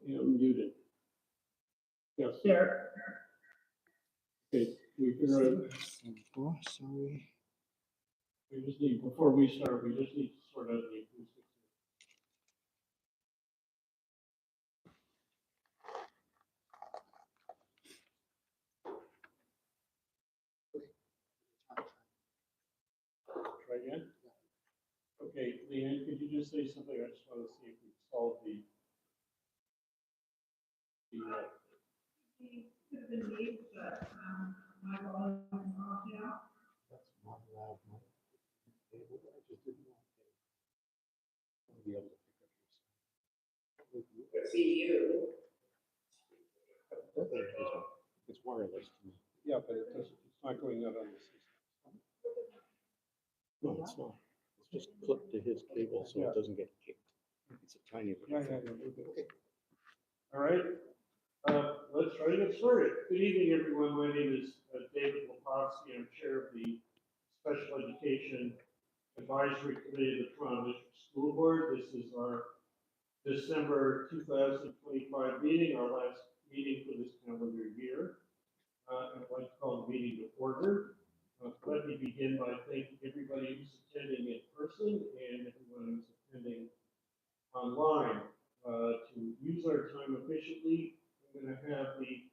You're muted. Yes. There. Okay, we figure out, Oh, sorry. we just need, before we start, we just need to sort out the acoustics. Try again? Okay, Leanne, could you just say something? I just want to see if we solved the My volume is off now. That's not loud. I just didn't want to be able to pick up your sound. I see you. It's wireless to me. Yeah, but it doesn't, it's not going out on the system. No, it's not. It's just clipped to his cable so Yeah. it doesn't get kicked. It's a tiny little Yeah, thing. okay. All right, let's try to get started. Good evening, everyone. My name is David Lepofsky. I'm chair of the Special Education Advisory Committee of the Toronto District School Board. This is our December 2025 meeting, our last meeting for this calendar year. I'd like to call the meeting to order. Let me begin by thanking everybody who's attending in person and everyone who's attending online. To use our time efficiently, I'm going to have the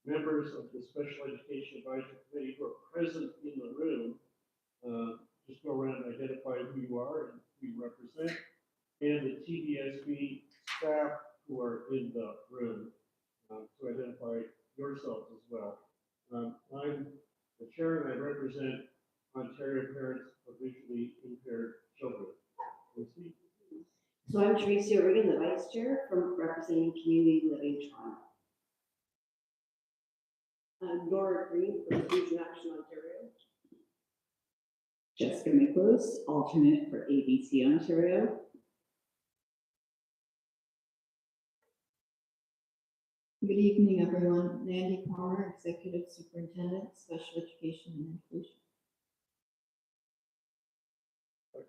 members of the Special Education Advisory Committee who are present in the room just go around and identify who you are and who you represent, and the TDSB staff who are in the room to identify yourselves as well. I'm the chair and I represent Ontario Parents of Visually Impaired Children. Lucy? So I'm Tracy O'Regan, the Vice Chair from representing Community Living Toronto. Nora Green from Fusion Action Ontario. Jessica Nicholas, alternate for ABC Ontario. Good evening, everyone. Nandy Palmer, Executive Superintendent, Special Education and Inclusion.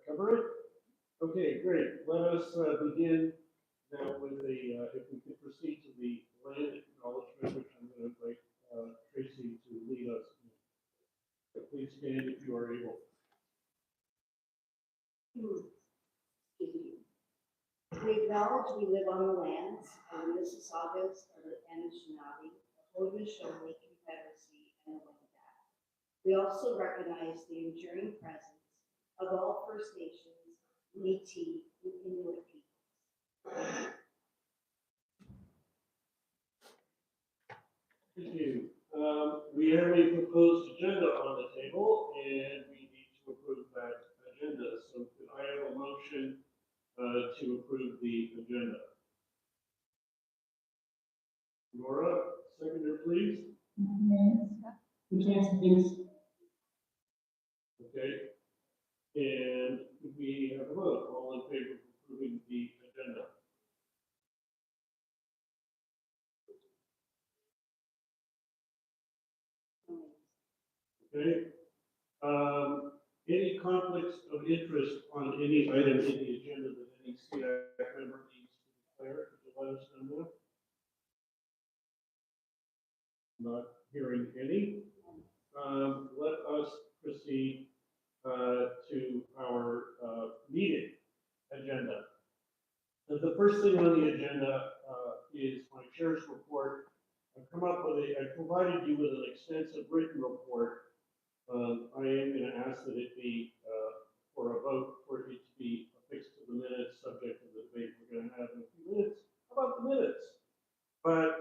Cover it? Okay, great. Let us begin now with the, if we could proceed to the land acknowledgement, which I'm going to invite Tracy to lead us. Please stand if you are able. We acknowledge we live on the lands of the Mississaugas of the Anishinaabe, the Haudenosaunee Confederacy, and the Wendat. We also recognize the enduring presence of all First Nations, Métis, and Inuit peoples. Thank you. We have a proposed agenda on the table and we need to approve that agenda. So could I have a motion to approve the agenda? Nora, seconder, please. Okay. And could we have a vote? All in favor of approving the agenda? Okay. Any conflicts of interest on any item in the agenda that any SEAC member needs to declare? Could you let us know that? Not hearing any. Let us proceed to our meeting agenda. The first thing on the agenda is my chair's report. I've come up with I provided you with an extensive written report. I am going to ask that it be for a vote for it to be affixed to the minutes, subject to the debate we're going to have in a few minutes about the minutes. But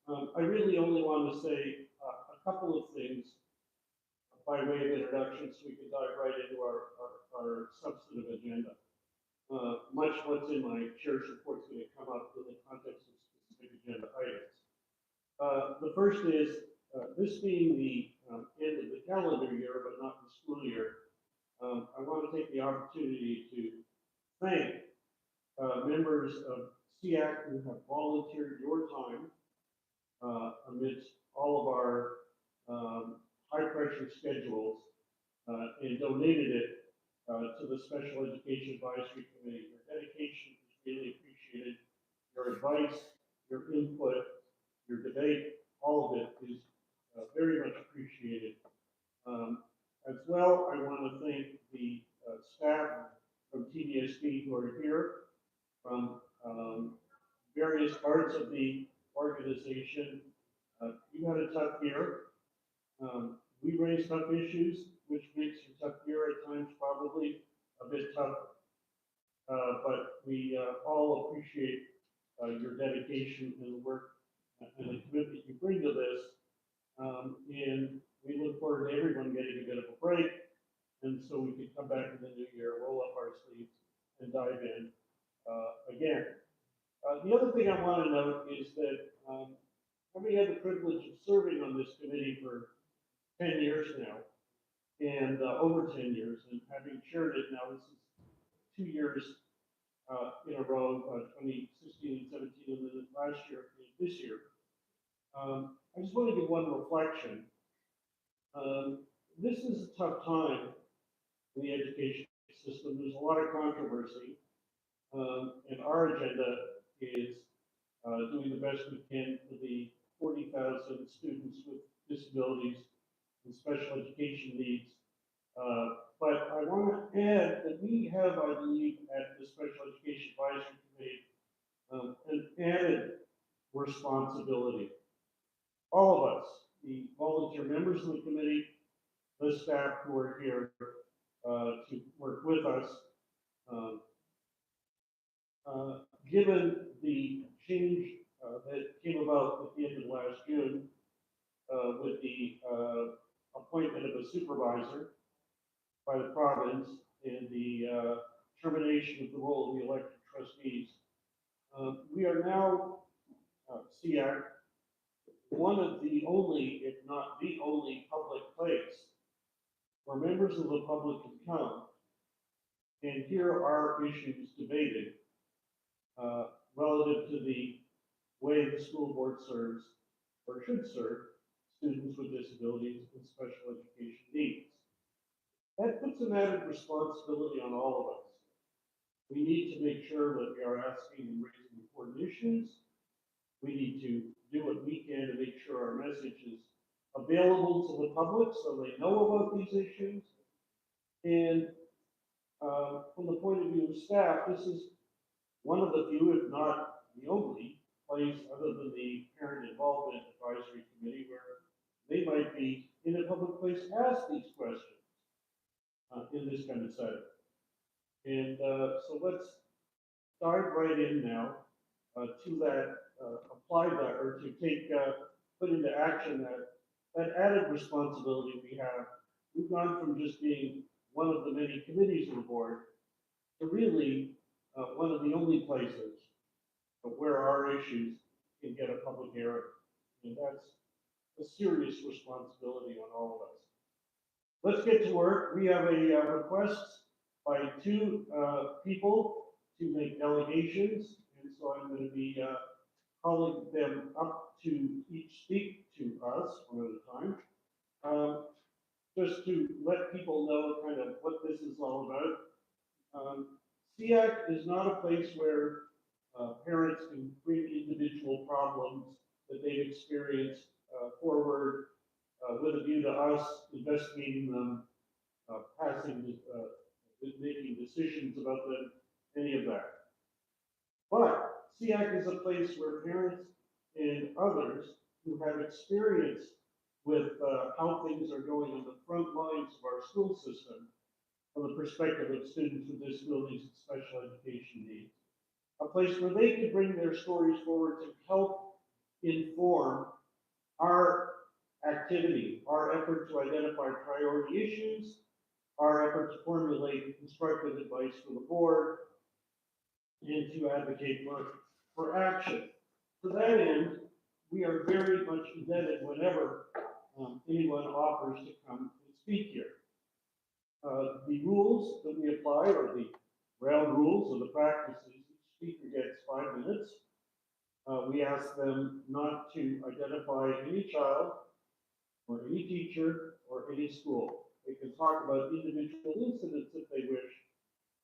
I really only want to say a couple of things by way of introduction so we can dive right into our substantive agenda. Much what's in my chair's report is going to come up in the context of specific agenda items. The first is, this being the end of the calendar year, but not the school year, I want to take the opportunity to thank members of SEAC who have volunteered your time amidst all of our high-pressure schedules and donated it to the Special Education Advisory Committee. Your dedication is really appreciated. Your advice, your input, your debate, all of it is very much appreciated. As well, I want to thank the staff from TDSB who are here, from various parts of the organization. You had a tough year. We raised tough issues, which makes your tough year at times probably a bit tougher. But we all appreciate your dedication and the work and the commitment you bring to this. And we look forward to everyone getting a bit of a break. And so we can come back in the new year, roll up our sleeves and dive in again. The other thing I want to note is that having had the privilege of serving on this committee for 10 years now, and over 10 years, and having chaired it now, this is 2 years in a row, 2016 and 17, and then last year, and this year. I just want to give one reflection. This is a tough time in the education system. There's a lot of controversy, and our agenda is doing the best we can for the 40,000 students with disabilities and special education needs. But I want to add that we have, I believe, at the Special Education Advisory Committee, an added responsibility. All of us, the volunteer members of the committee, the staff who are here to work with us, given the change that came about at the end of last June with the appointment of a supervisor by the province and the termination of the role of the elected trustees, we are now, SEAC, one of the only, if not the only, public place where members of the public can come and hear our issues debated relative to the way the school board serves or should serve students with disabilities and special education needs. That puts an added responsibility on all of us. We need to make sure that we are asking and raising important issues. We need to do what we can to make sure our message is available to the public so they know about these issues. And from the point of view of staff, this is one of the few, if not the only, place other than the Parent Involvement Advisory Committee where they might be in a public place to ask these questions in this kind of setting. And so let's dive right in now to that, apply that, or to take, put into action that added responsibility we have. We've gone from just being one of the many committees of the board to really one of the only places where our issues can get a public hearing. And that's a serious responsibility on all of us. Let's get to work. We have a request by two people to make delegations. And so I'm going to be calling them up to each speak to us one at a time. Just to let people know kind of what this is all about. SEAC is not a place where parents can bring individual problems that they've experienced forward with a view to us investigating them, making decisions about them, any of that. But SEAC is a place where parents and others who have experience with how things are going on the front lines of our school system from the perspective of students with disabilities and special education needs. A place where they can bring their stories forward to help inform our activity, our effort to identify priority issues, our effort to formulate constructive advice for the board, and to advocate for action. To that end, we are very much indebted whenever anyone offers to come and speak here. The rules that we apply are the ground rules or the practices. Each speaker gets 5 minutes. We ask them not to identify any child or any teacher or any school. They can talk about individual incidents if they wish,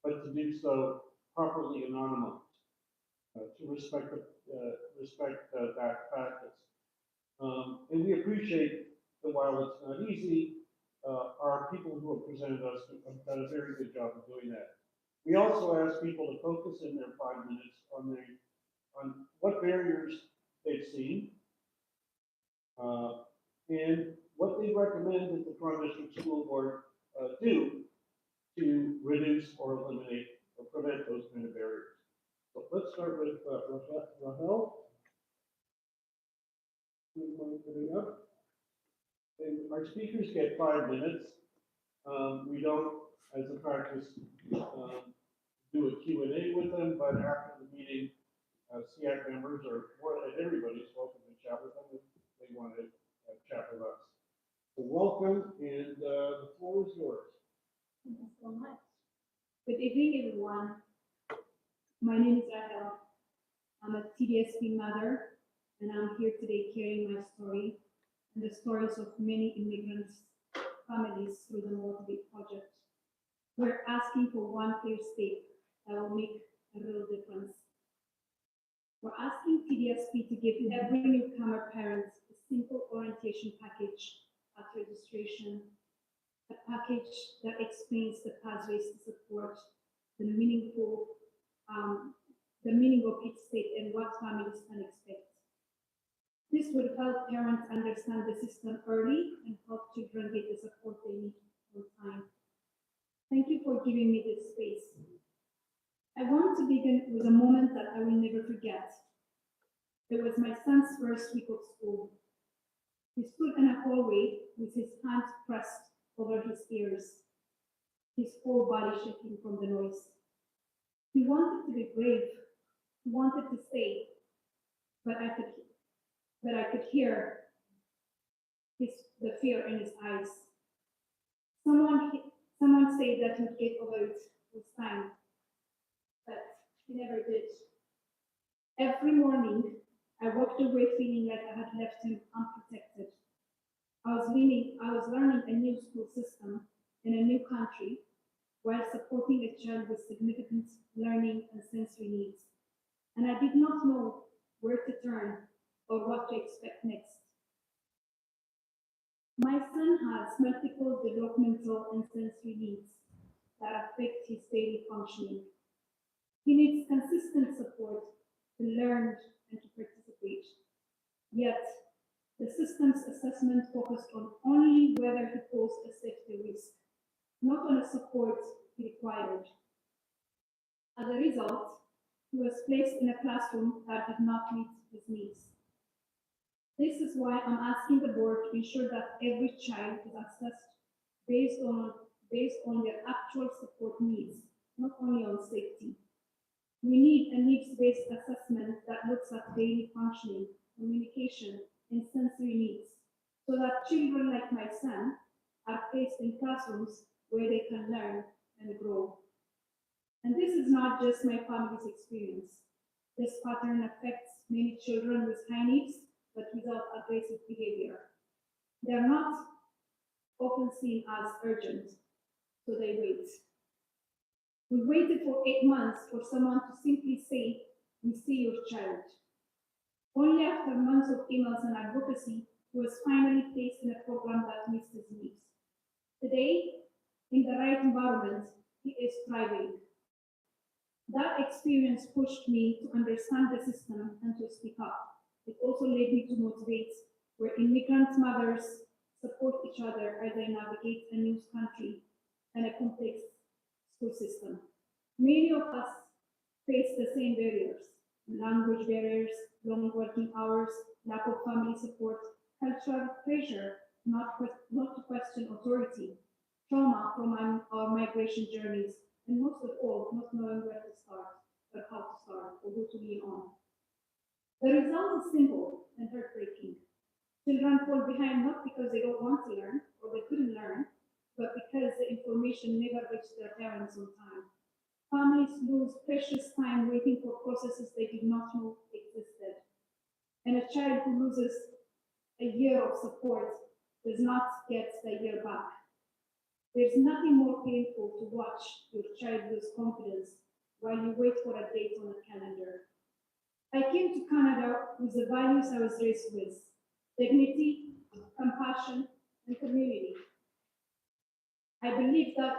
but to do so properly anonymized, to respect respect that practice. And we appreciate that while it's not easy, our people who have presented us have done a very good job of doing that. We also ask people to focus in their 5 minutes on what barriers they've seen, and what they recommend that the Front District School Board do to reduce or eliminate or prevent those kind of barriers. So let's start with Rahel. Do you mind coming up? And our speakers get 5 minutes. We don't, as a practice, do a Q&A with them, but after the meeting, SEAC members and everybody's welcome to chat with them if they want to chat with us. So welcome, and the floor is yours. Thank you so much. Good evening, everyone. My name is Rahel. I'm a TDSP mother, and I'm here today carrying my story and the stories of many immigrant families through the Motivate Project. We're asking for one clear step that will make a real difference. We're asking TDSP to give every newcomer parent a simple orientation package at registration, a package that explains the pathways to support, the meaning of each state and what families can expect. This would help parents understand the system early and help children get the support they need on time. Thank you for giving me this space. I want to begin with a moment that I will never forget. It was my son's first week of school. He stood in a hallway with his hands pressed over his ears, his whole body shaking from the noise. He wanted to be brave. He wanted to stay, but I could hear the fear in his eyes. Someone said that he'd get over it with time, but he never did. Every morning, I walked away feeling like I had left him unprotected. I was learning a new school system in a new country while supporting a child with significant learning and sensory needs. And I did not know where to turn or what to expect next. My son has multiple developmental and sensory needs that affect his daily functioning. He needs consistent support to learn and to participate. Yet, the system's assessment focused on only whether he posed a safety risk, not on the support he required. As a result, he was placed in a classroom that did not meet his needs. This is why I'm asking the board to ensure that every child is assessed based on their actual support needs, not only on safety. We need a needs-based assessment that looks at daily functioning, communication, and sensory needs, so that children like my son are placed in classrooms where they can learn and grow. And this is not just my family's experience. This pattern affects many children with high needs, but without aggressive behavior. They are not often seen as urgent, so they wait. We waited for 8 months for someone to simply say, "We see your child." Only after months of emails and advocacy, he was finally placed in a program that meets his needs. Today, in the right environment, he is thriving. That experience pushed me to understand the system and to speak up. It also led me to Motivate, where immigrant mothers support each other as they navigate a new country and a complex school system. Many of us face the same barriers: language barriers, long working hours, lack of family support, cultural pressure, not to question authority, trauma from our migration journeys, and most of all, not knowing where to start, or how to start, or who to lean on. The result is simple and heartbreaking. Children fall behind not because they don't want to learn or they couldn't learn, but because the information never reached their parents on time. Families lose precious time waiting for processes they did not know existed. And a child who loses a year of support does not get the year back. There's nothing more painful to watch your child lose confidence while you wait for a date on a calendar. I came to Canada with the values I was raised with: dignity, compassion, and community. I believe that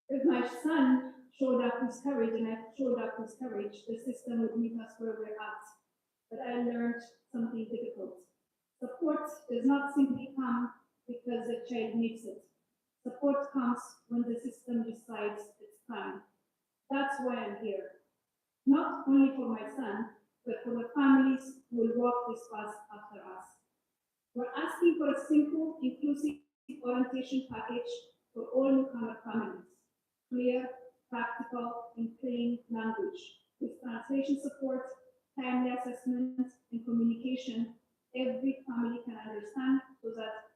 if my son showed up with courage and I showed up with courage, the system would meet us where we're at. But I learned something difficult. Support does not simply come because the child needs it. Support comes when the system decides it's time. That's why I'm here. Not only for my son, but for the families who will walk this path after us. We're asking for a simple, inclusive orientation package for all newcomer families. Clear, practical, in plain language, with translation support, timely assessment, and communication every family can understand, so that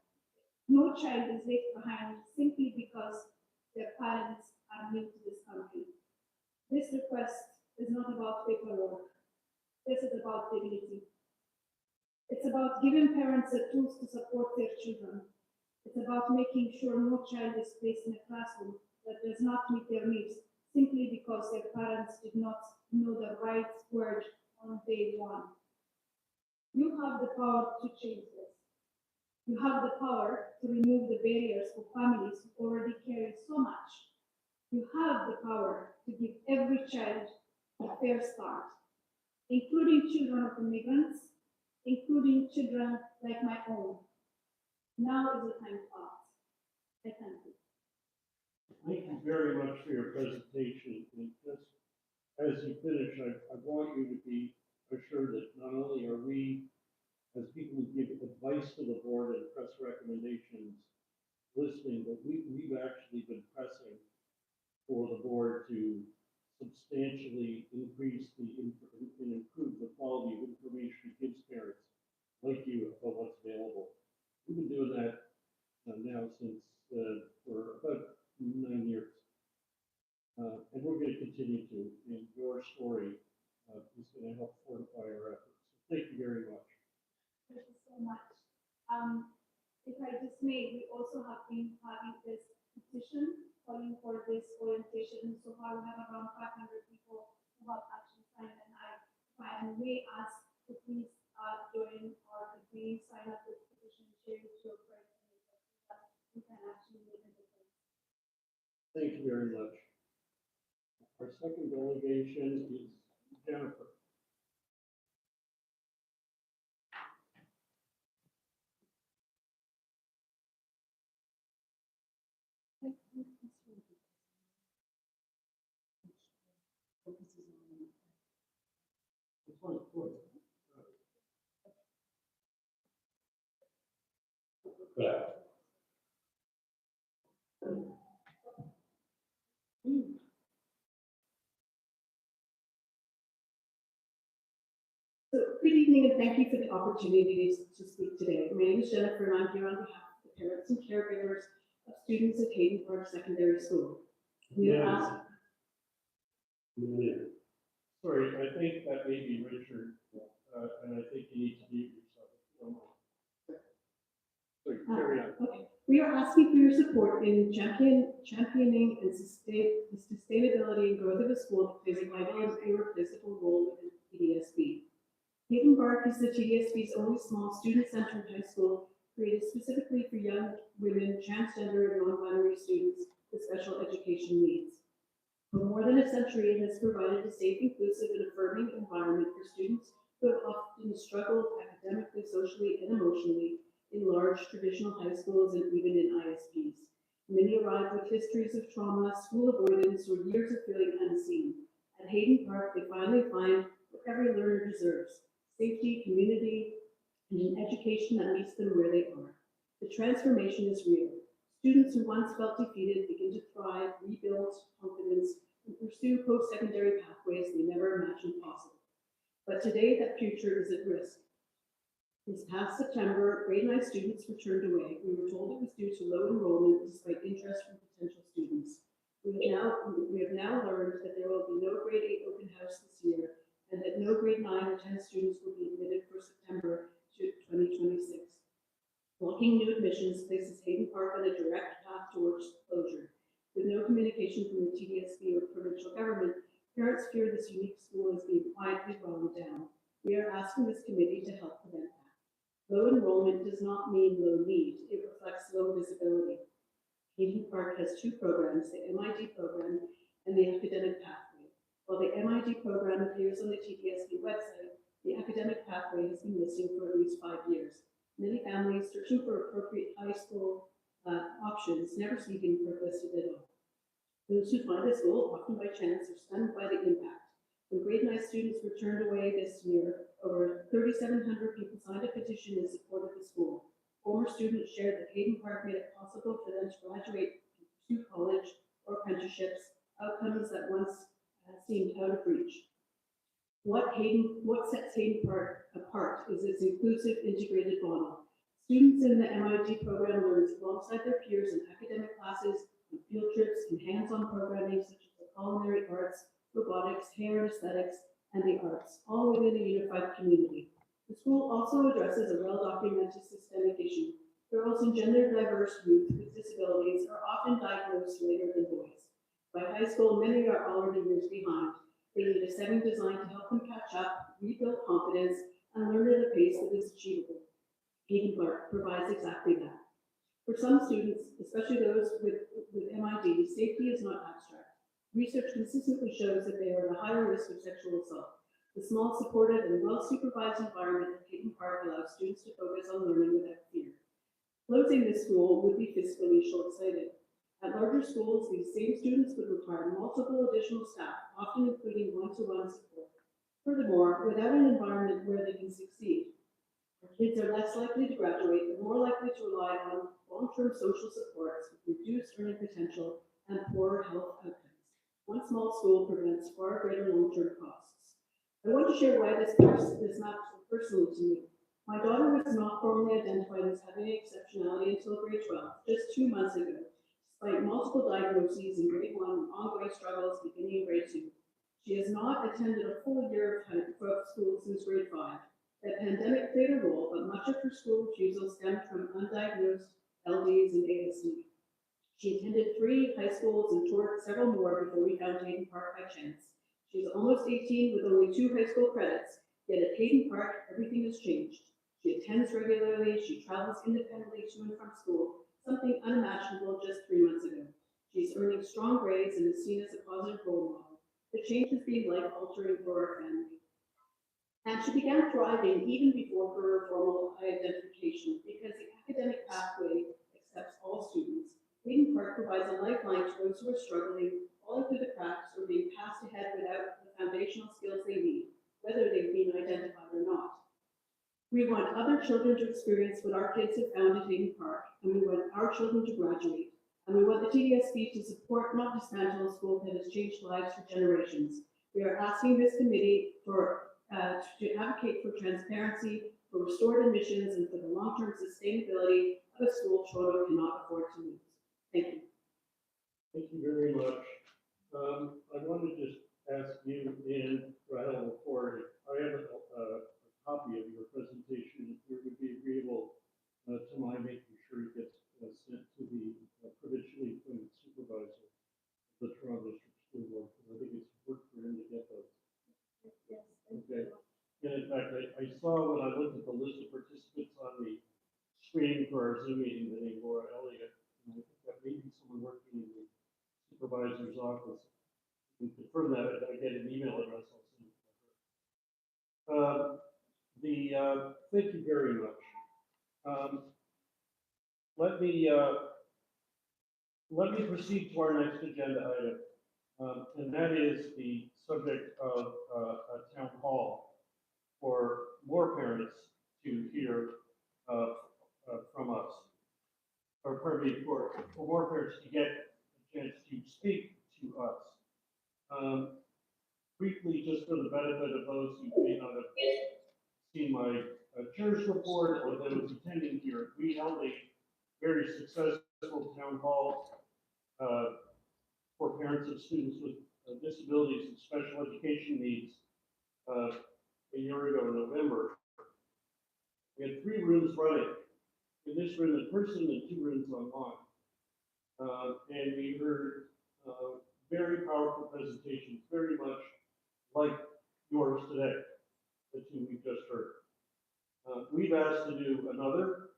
no child is left behind simply because their parents are new to this country. This request is not about paperwork. This is about dignity. It's about giving parents the tools to support their children. It's about making sure no child is placed in a classroom that does not meet their needs simply because their parents did not know the right word on day one. You have the power to change this. You have the power to remove the barriers for families who already carry so much. You have the power to give every child a fair start, including children of immigrants, including children like my own. Now is the time to act. I thank you. Thank you very much for your presentation. And just as you finish, I want you to be assured that not only are we, as people who give advice to the board and press recommendations, listening, but we've actually been pressing for the board to substantially increase and improve the quality of information it gives parents like you about what's available. We've been doing that now since for about 9 years. And we're going to continue to, and your story is going to help fortify our efforts. So thank you very much. Thank you so much. If I just may, we also have been having this petition calling for this orientation. So far, we have around 500 people who have actually signed, and if I may ask to please join or agree, sign up this petition, share it with your friends, so that we can actually make a difference. Thank you very much. Our second delegation is Jennifer. So, good evening, and thank you for the opportunity to speak today. My name is Jennifer, and I'm here on behalf of the parents and caregivers of students at Hayden Park Secondary School. We are asking. Sorry, I think that may be Richard, and I think you need to mute yourself. Sorry, carry on. Okay. We are asking for your support in championing and the sustainability and growth of a school that plays a vital and irreplaceable role within TDSB. Hayden Park is the TDSB's only small student-centered high school created specifically for young women, transgender, and non-binary students with special education needs. For more than a century, it has provided a safe, inclusive, and affirming environment for students who have often struggled academically, socially, and emotionally in large traditional high schools and even in ISPs. Many arrive with histories of trauma, school avoidance, or years of feeling unseen. At Hayden Park, they finally find what every learner deserves: safety, community, and an education that meets them where they are. The transformation is real. Students who once felt defeated begin to thrive, rebuild confidence, and pursue post-secondary pathways they never imagined possible. But today, that future is at risk. This past September, grade 9 students were turned away. We were told it was due to low enrollment despite interest from potential students. We have now learned that there will be no grade 8 open house this year, and that no grade 9 or 10 students will be admitted for September 2026. Blocking new admissions places Hayden Park on a direct path towards closure. With no communication from the TDSB or provincial government, Parents fear this unique school is being quietly wound down. We are asking this committee to help prevent that. Low enrollment does not mean low need. It reflects low visibility. Hayden Park has two programs, the MID program and the academic pathway. While the MID program appears on the TDSB website, the academic pathway has been missing for at least 5 years. Many families searching for appropriate high school options never see Hayden Park listed at all. Those who find the school, often by chance, are stunned by the impact. When grade 9 students were turned away this year, over 3,700 people signed a petition in support of the school. Former students shared that Hayden Park made it possible for them to graduate and pursue college or apprenticeships, outcomes that once seemed out of reach. What sets Hayden Park apart is its inclusive, integrated model. Students in the MID program learn alongside their peers in academic classes, on field trips, and hands-on programming such as the culinary arts, robotics, hair and aesthetics, and the arts, all within a unified community. The school also addresses a well-documented systemic issue. Girls and gender diverse youth with disabilities are often diagnosed later than boys. By high school, many are already years behind. They need a setting designed to help them catch up, rebuild confidence, and learn at a pace that is achievable. Hayden Park provides exactly that. For some students, especially those with MID, safety is not abstract. Research consistently shows that they are at a higher risk of sexual assault. The small, supportive, and well-supervised environment at Hayden Park allows students to focus on learning without fear. Closing this school would be fiscally short-sighted. At larger schools, these same students would require multiple additional staff, often including one-to-one support. Furthermore, without an environment where they can succeed, our kids are less likely to graduate and more likely to rely on long-term social supports with reduced earning potential and poorer health outcomes. One small school prevents far greater long-term costs. I want to share why this matters so personally to me. My daughter was not formally identified as having exceptionality until grade 12, just 2 months ago, despite multiple diagnoses in grade 1 and ongoing struggles beginning in grade 2. She has not attended a full year of school since grade 5. The pandemic played a role, but much of her school refusal stemmed from undiagnosed LDs and ASD. She attended 3 high schools and toured several more before we found Hayden Park by chance. She's almost 18 with only 2 high school credits, yet at Hayden Park, everything has changed. She attends regularly, she travels independently to and from school, something unimaginable just 3 months ago. She's earning strong grades and is seen as a positive role model. The change has been life-altering for our family. And she began thriving even before her formal identification because the academic pathway accepts all students. Hayden Park provides a lifeline to those who are struggling, falling through the cracks, or being passed ahead without the foundational skills they need, whether they've been identified or not. We want other children to experience what our kids have found at Hayden Park, and we want our children to graduate. And we want the TDSB to support, not dismantle, a school that has changed lives for generations. We are asking this committee to advocate for transparency, for restored admissions, and for the long-term sustainability of a school Toronto cannot afford to lose. Thank you. Thank you very much. I want to just ask you and Rahel for, I have a copy of your presentation. If it would be agreeable to my making sure it gets sent to the provincially appointed supervisor of the Toronto District School Board, because I think it's important for him to get those. Yes. Okay. And in fact, I saw when I looked at the list of participants on the screen for our Zoom meeting, the name Laura Elliott, and I think that may be someone working in the supervisor's office. You can confirm that, I get an email address, I'll send it to her. Thank you very much. Let me proceed to our next agenda item, and that is the subject of a town hall for more parents to hear from us, or pardon me, for more parents to get a chance to speak to us. Briefly, just for the benefit of those who may not have seen my chair's report or those attending here, we held a very successful town hall for parents of students with disabilities and special education needs a year ago in November. We had 3 rooms running. In this room in person and 2 rooms online. And we heard very powerful presentations, very much like yours today, the two we just heard. We've asked to do another.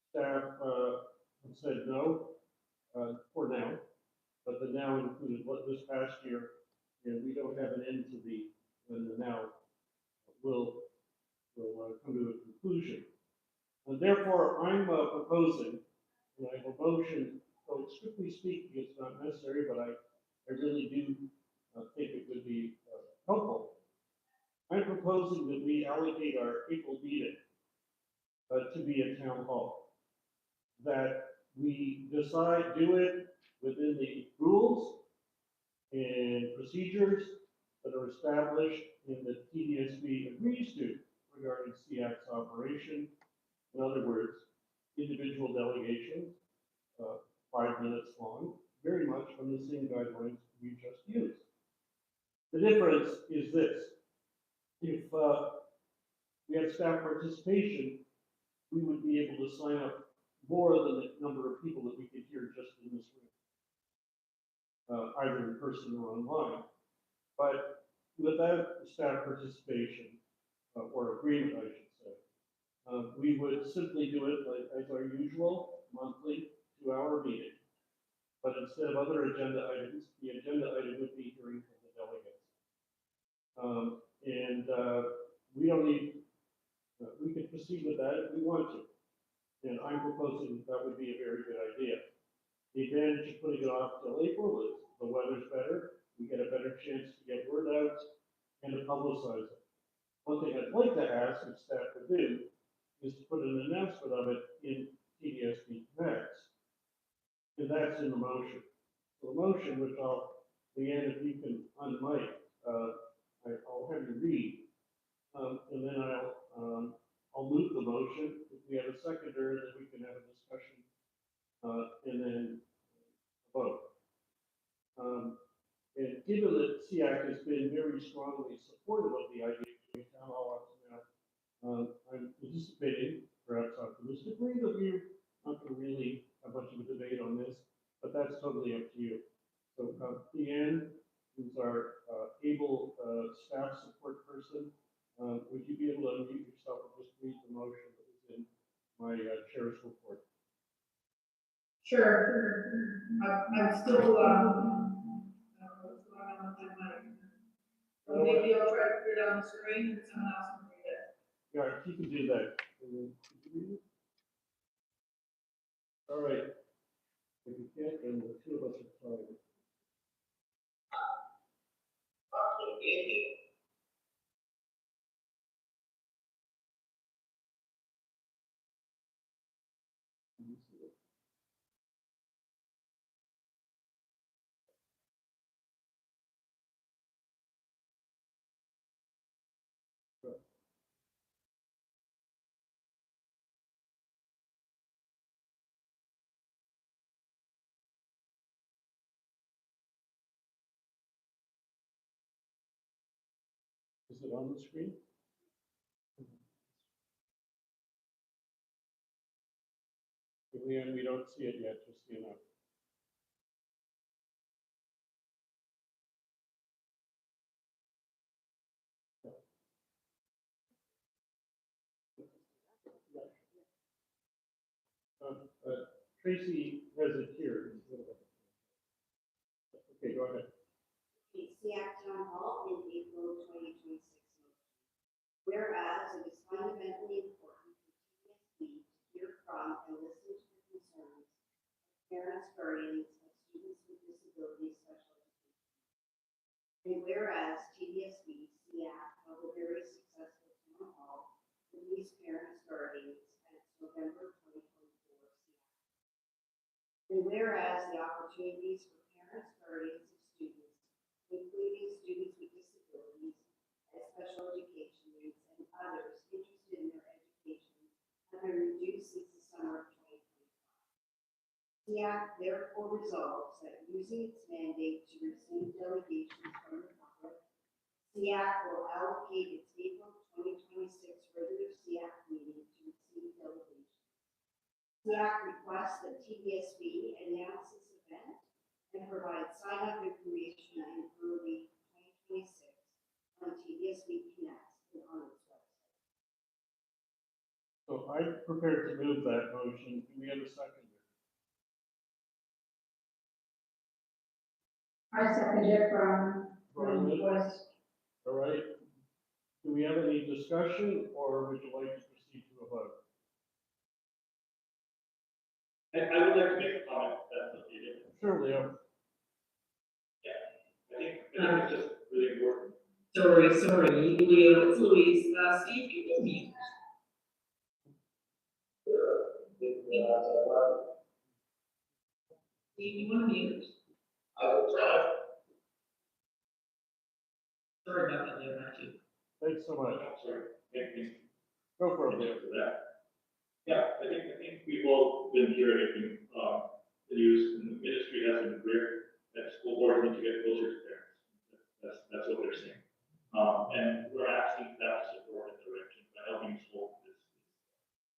Staff said no for now, but the now included what this past year, and we don't have an end to when the now will come to a conclusion. And therefore, I'm proposing, and I have a motion, so strictly speaking, it's not necessary, but I really do think it would be helpful. I'm proposing that we allocate our April meeting to be a town hall. That we do it within the rules and procedures that are established and that TDSB agrees to regarding SEAC's operation. In other words, individual delegations, 5 minutes long, very much from the same guidelines we just used. The difference is this. If we had staff participation, we would be able to sign up more than the number of people that we could hear just in this room, either in person or online. But without staff participation, or agreement, I should say, we would simply do it as our usual monthly 2-hour meeting. But instead of other agenda items, the agenda item would be hearing from the delegates. We don't need, we could proceed with that if we want to. And I'm proposing that would be a very good idea. The advantage of putting it off till April is the weather's better, we get a better chance to get word out and to publicize it. One thing I'd like to ask if staff would do is to put an announcement of it in TDSB Connects. And that's in the motion. So the motion, which Leanne, if you can unmic, I'll have you read. And then I'll move the motion. If we have a seconder, then we can have a discussion and then vote. And given that SEAC has been very strongly supportive of the idea of town hall up to now, I'm anticipating, perhaps optimistically, that we're not going to really have much of a debate on this, but that's totally up to you. So Leanne, who's our able staff support person, would you be able to unmute yourself and just read the motion that was in my chair's report? Sure. I'm still, I don't know what's going on with my mic. Or maybe I'll try to put it on the screen and someone else can read it. Yeah, you can do that. Could you read it? All right. If you can't, then the two of us are trying. Is it on the screen? Leanne, we don't see it yet, just so you know. Tracy has it here. Okay, go ahead. SEAC Town Hall in April 2026. Whereas it is fundamentally important for TDSB to hear from and listen to the concerns of parents, guardians, and students with disabilities special education. And whereas TDSB SEAC held a very successful town hall for these parents, guardians, at its November 2024 SEAC. And whereas the opportunities for parents, guardians of students, including students with disabilities and special education needs and others interested in their education, have been reduced since the summer of 2025. SEAC therefore resolves that using its mandate to receive delegations from the public, SEAC will allocate its April 2026 regular SEAC meeting to receive delegations. SEAC requests that TDSB announce this event and can provide sign-up information in early 2026 on TDSB Connect and on its website. So I'm prepared to move that motion. Do we have a second? I second it Brian, West. all right. Do we have any discussion, or would you like to proceed to a vote? I would like to make a comment if that's okay. Sure, Leo. I think it's just really important. Sorry, Leo, it's Louise. Steve, you can mute. Steve, you want to mute? I will try. Sorry about that, Leo, actually. Thanks so much. Sorry. Thank you. Go for it, Thank Leo. you for that. Yeah, I think we've all been hearing it in, the news, and the ministry has been clear that school boards need to get closer to parents. That's what they're saying. And we're asking staff to support in direction by helping solve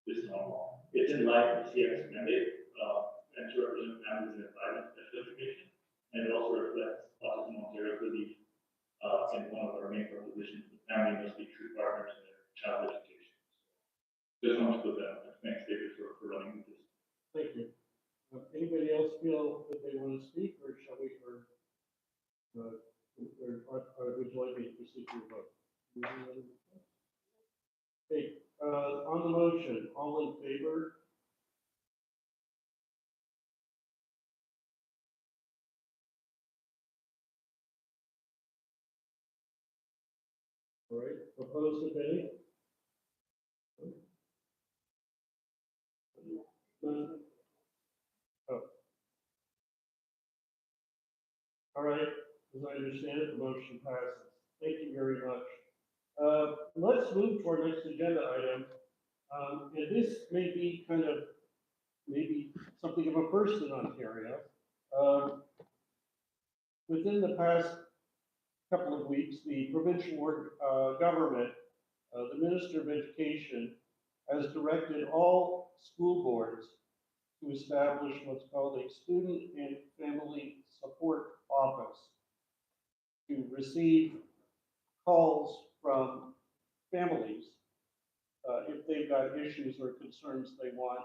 this normal. It's in line with SEAC's mandate, and to represent families in environment special education, and it also reflects Autism Ontario's belief in one of our main propositions: the family must be true partners in their child education. Just want to put that. Thanks, David, for running with this. Thank you. Anybody else feel that they want to speak, or shall we, or would you like me to proceed to a vote? Okay, on the motion, all in favor? All right, opposed, if any? None? Oh. All right, as I understand it, the motion passes. Thank you very much. Let's move to our next agenda item. And this may be kind of, maybe something of a first in Ontario. Within the past couple of weeks, the provincial government, the Minister of Education, has directed all school boards to establish what's called a Student and Family Support Office to receive calls from families if they've got issues or concerns they want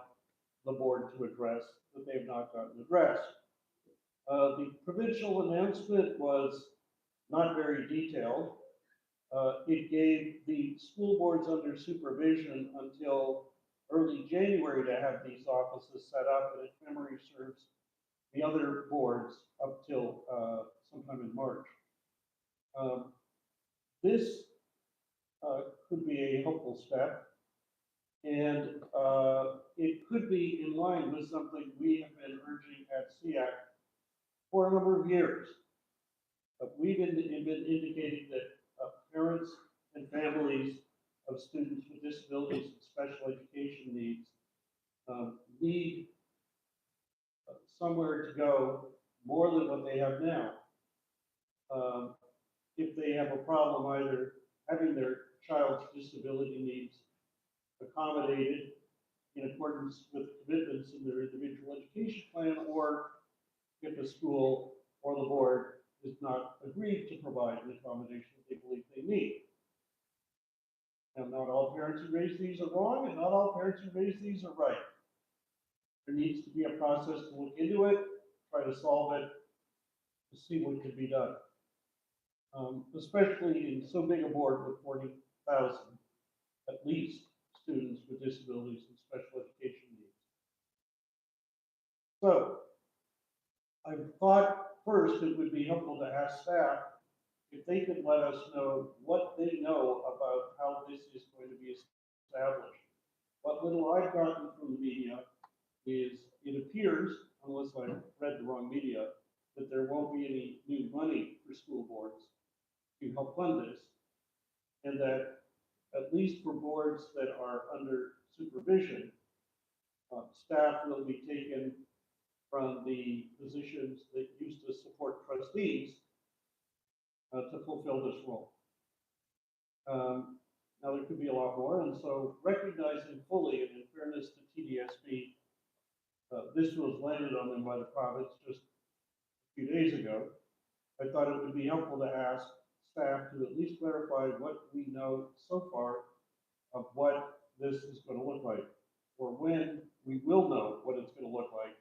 the board to address that they've not gotten addressed. The provincial announcement was not very detailed. It gave the school boards under supervision until early January to have these offices set up, and if memory serves, the other boards up till sometime in March. This could be a helpful step, and it could be in line with something we have been urging at SEAC for a number of years. We've been indicating that parents and families of students with disabilities and special education needs need somewhere to go more than what they have now. If they have a problem either having their child's disability needs accommodated in accordance with commitments in their individual education plan, or if the school or the board is not agreed to provide an accommodation that they believe they need. And not all parents who raise these are wrong, and not all parents who raise these are right. There needs to be a process to look into it, try to solve it, to see what can be done. Especially in so big a board with 40,000, at least, students with disabilities and special education needs. So, I thought first it would be helpful to ask staff if they could let us know what they know about how this is going to be established. What little I've gotten from the media is it appears, unless I read the wrong media, that there won't be any new money for school boards to help fund this, and that at least for boards that are under supervision, staff will be taken from the positions that used to support trustees to fulfill this role. Now there could be a lot more, and so recognizing fully, and in fairness to TDSB, this was landed on them by the province just a few days ago, I thought it would be helpful to ask staff to at least clarify what we know so far of what this is going to look like, or when we will know what it's going to look like,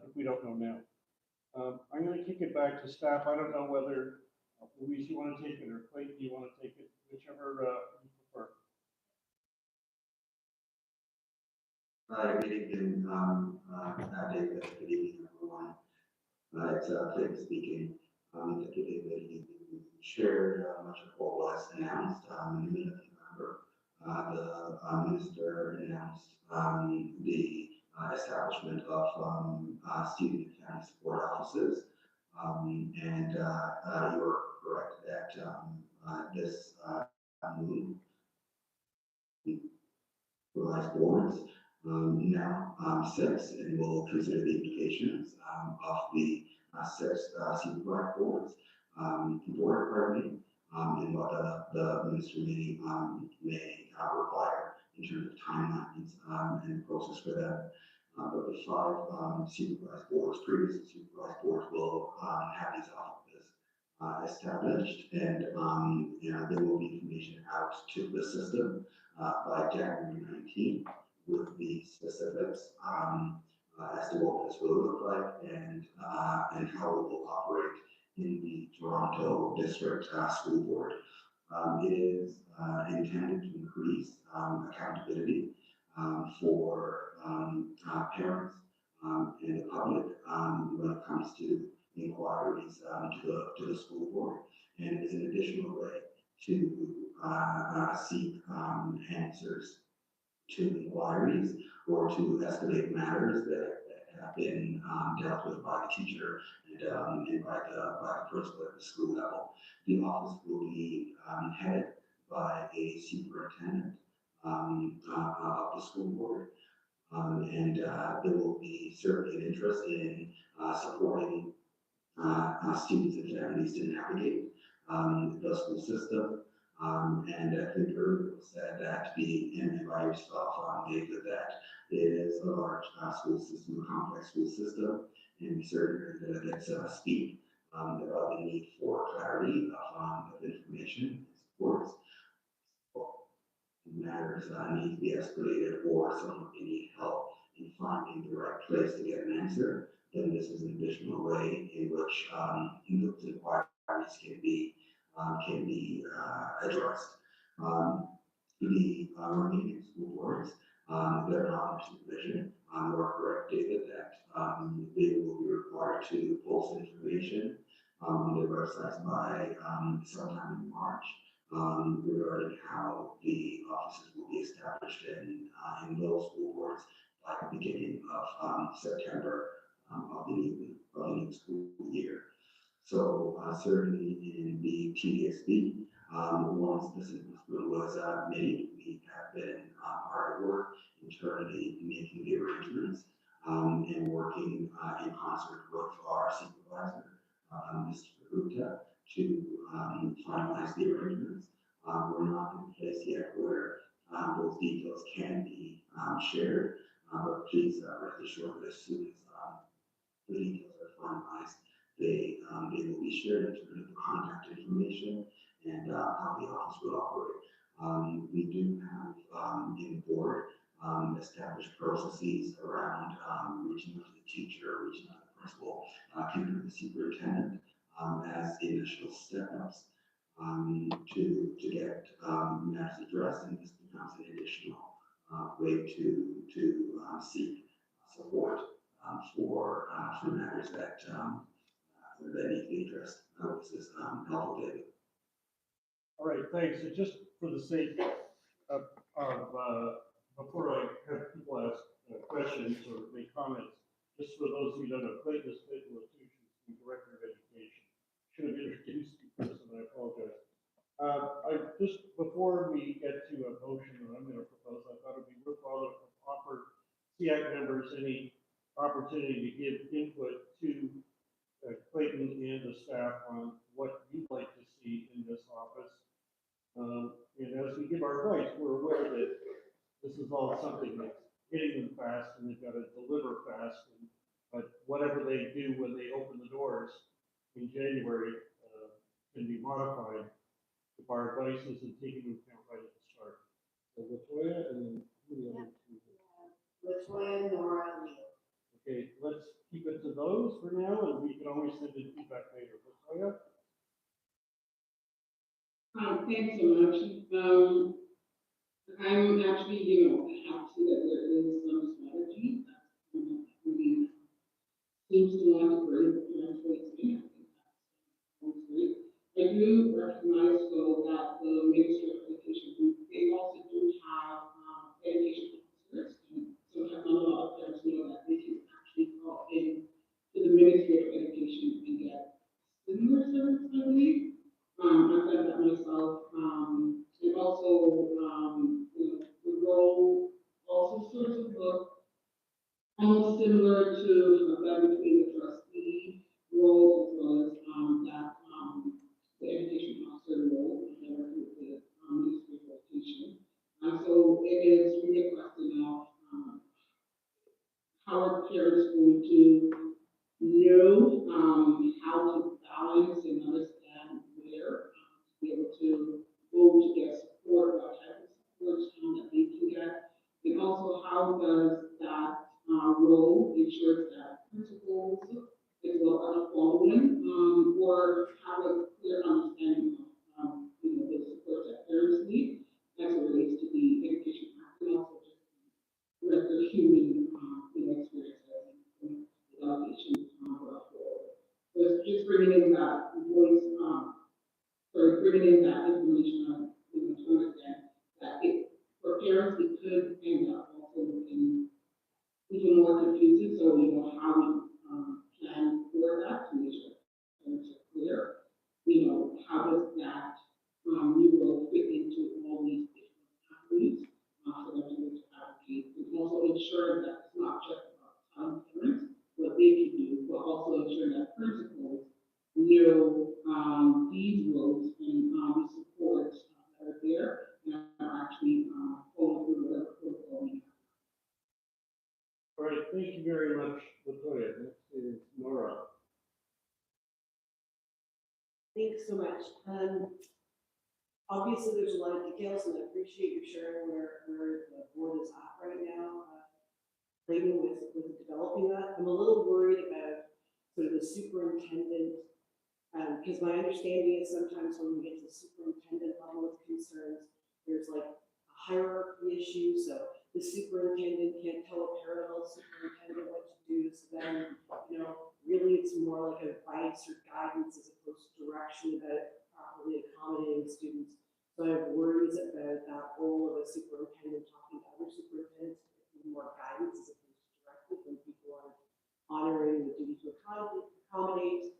if we don't know now. I'm going to kick it back to staff. I don't know whether, Luis, you want to take it, or Clayton, you want to take it, whichever you prefer. Good evening, David, good evening, everyone. It's Clayton speaking. Executive David shared much of what was announced in the middle of November. The minister announced the establishment of student and family support offices. And you are correct that this move provides boards now six, and we'll consider the implications of the six supervised boards, and what the ministry may require in terms of timelines and the process for them. But the five supervised boards, previously supervised boards, will have these offices established, and there will be information out to the system by January 19th with the specifics as to what this will look like and how it will operate in the Toronto District School Board. It is intended to increase accountability for parents and the public when it comes to inquiries to the school board, and it's an additional way to seek answers to inquiries or to escalate matters that have been dealt with by the teacher and by the principal at the school level. The office will be headed by a superintendent of the school board, and there will be certainly an interest in supporting students and families to navigate the school system. And I think earlier was said that and by yourself, David, that it is a large school system, a complex school system, and we certainly speak about the need for clarity of information and supports. Matters need to be escalated, or someone may need help in finding the right place to get an answer, then this is an additional way in which those inquiries can be addressed. The remaining school boards, they're not in supervision. You are correct, David, that they will be required to post information on their websites by sometime in March regarding how the offices will be established in those school boards by the beginning of September of the new school year. So certainly in the TSB, once this announcement was made, we have been hard at work internally making the arrangements and working in concert with our supervisor, Mr. Gupta, to finalize the arrangements. We're not in place yet where those details can be shared, but please rest assured that as soon as the details are finalized, they will be shared in terms of the contact information and how the office will operate. We do have in the board established processes around reaching out to the teacher, reaching out to the principal, connecting with the superintendent as the initial steps to get matters addressed, and this becomes an additional way to seek support for matters that need to be addressed. I hope this is helpful, David. All right, thanks. So just for the sake of before I have people ask questions or make comments, just for those who don't know, Clayton is Clayton Latuche, the Director of Education. Should have introduced you first, and I apologize. Before we get to a motion that I'm going to propose, I thought it'd be worthwhile to offer SEAC members any opportunity to give input to Clayton and the staff on what you'd like to see in this office. And as we give our advice, we're aware that this is all something that's hitting them fast, and they've got to deliver fast. And But whatever they do when they open the doors in January, can be modified if our advice isn't taken into account right at the start. So Latoya and then who the other two? Latoya, Nora, and Leo. Okay, let's keep it to those for now, and we can always send in feedback later. Latoya? Thanks so much. I'm actually, happy that there is some strategy that really seems to want to bring the parents with me. I think that's great. I do recognize though that the Ministry of Education group, they also do have education officers. And sometimes not a lot of parents know that they can actually call in to the Ministry of Education and get similar service, I believe. I've done that myself. And also, the role also sort of look almost similar to that between the trustee role as well as the education officer role directly with the Ministry of Education. So it is really a question of how are parents going to know how to balance and understand where to be able to go to get support, what type of support that they can get, and also how does that role ensure that principals as well are following or have a clear understanding of the support that parents need as it relates to the education act and also just regular human experiences and delegation for a whole. So it's just bringing in that voice, bringing in that information to understand that for parents it could end up also in even more confusing. So how we plan for that to make sure parents are clear. How does that new role fit into all these different pathways for them to be able to advocate and also ensure that it's not just about telling parents what they can do, but also ensure that principals know these roles and the supports that are there and are actually following through whatever protocol we have. All right, thank you very much, Latoya. Next is Nora. Thanks so much. Obviously, there's a lot of details, and I appreciate you sharing where the board is at right now, Clayton, with developing that. I'm a little worried about sort of the superintendent, because my understanding is sometimes when we get to the superintendent level of concerns, there's like a hierarchy issue. So the superintendent can't tell a parallel superintendent what to do. So then, really it's more like advice or guidance as opposed to direction about properly accommodating students. So I have worries about that role of a superintendent talking to other superintendents, more guidance as opposed to directive when people are honoring the duty to accommodate.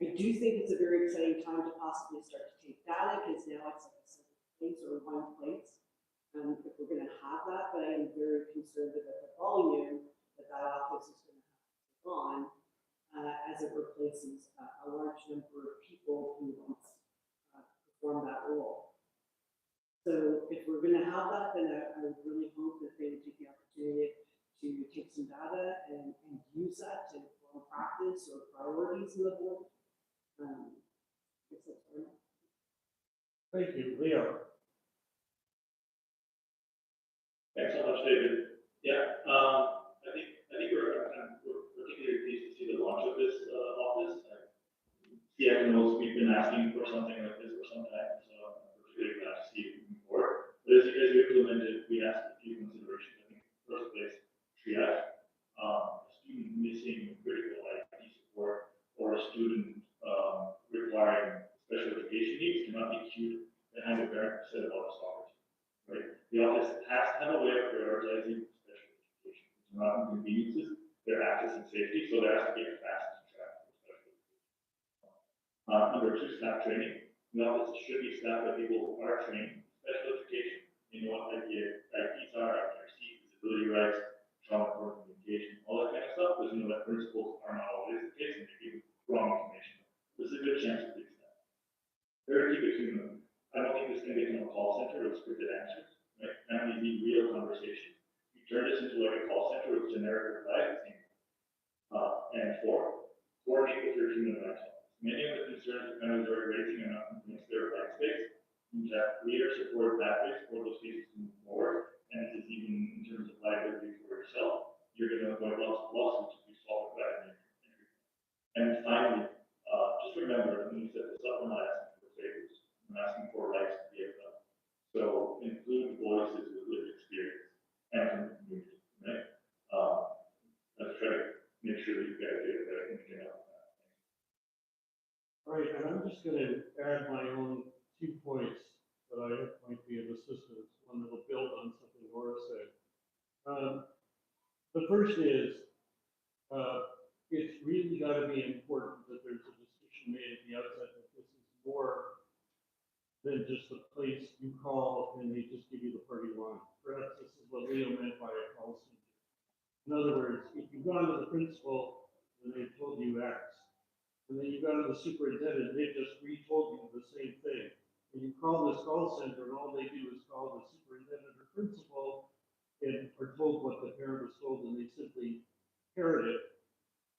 I do think it's a very exciting time to possibly start to take data because now it's like a single place or one place. If we're going to have that, but I am very concerned about the volume that office is going to have to take on as it replaces a large number of people who once performed that role. So if we're going to have that, then I would really hope that they would take the opportunity to take some data and use that to inform practice or priorities in the board. Thank you, Leo. Thanks so much, David. Yeah, I think we're particularly pleased to see the launch of this office. SEAC knows we've been asking for something like this for some time, so I'm particularly glad to see it moving forward. But as you implemented, we asked a few considerations. I think first place, triage. A student missing critical IT support or a student requiring special education needs cannot be queued behind a parent set of other software. Right? The office has to have a way of prioritizing special education. It's not inconveniences, their access and safety, so there has to be a fast track for special education. Number two, staff training. The office should be staffed by people who are trained in special education. You know what IPs are, SEAC, disability rights, trauma informed communication, all that kind of stuff, because that principles are not always the case and they give wrong information. There's a good chance to fix that. Third, keep it human. I don't think this can become a call center with scripted answers, right? Families need real conversations. You turn this into like a call center with generic replies, And four, coordinate with your human rights office. Many of the concerns that families are raising are not convinced their rights based. You have clear support pathways for those cases to move forward, and this is even in terms of liability for yourself. You're going to avoid lots of lawsuits if you solve it right. And finally, just remember, when you set this up, I'm not asking for favors. I'm asking for rights to be able to. So include voices with lived experience and from the community, right? Let's try to make sure that you guys get everything you can help with that. All right, and I'm just gonna add my own 2 points that I hope might be of assistance, one that will build on something Laura said. The first is, it's really gotta be important that there's a decision made at the outset that this is more than just a place you call and they just give you the party line. Perhaps this is what Leo meant by a call center. In other words, if you've gone to the principal and they've told you X, and then you go to the superintendent, they just retold you the same thing. And you call this call center and all they do is call the superintendent or principal and are told what the parent was told and they simply parrot it.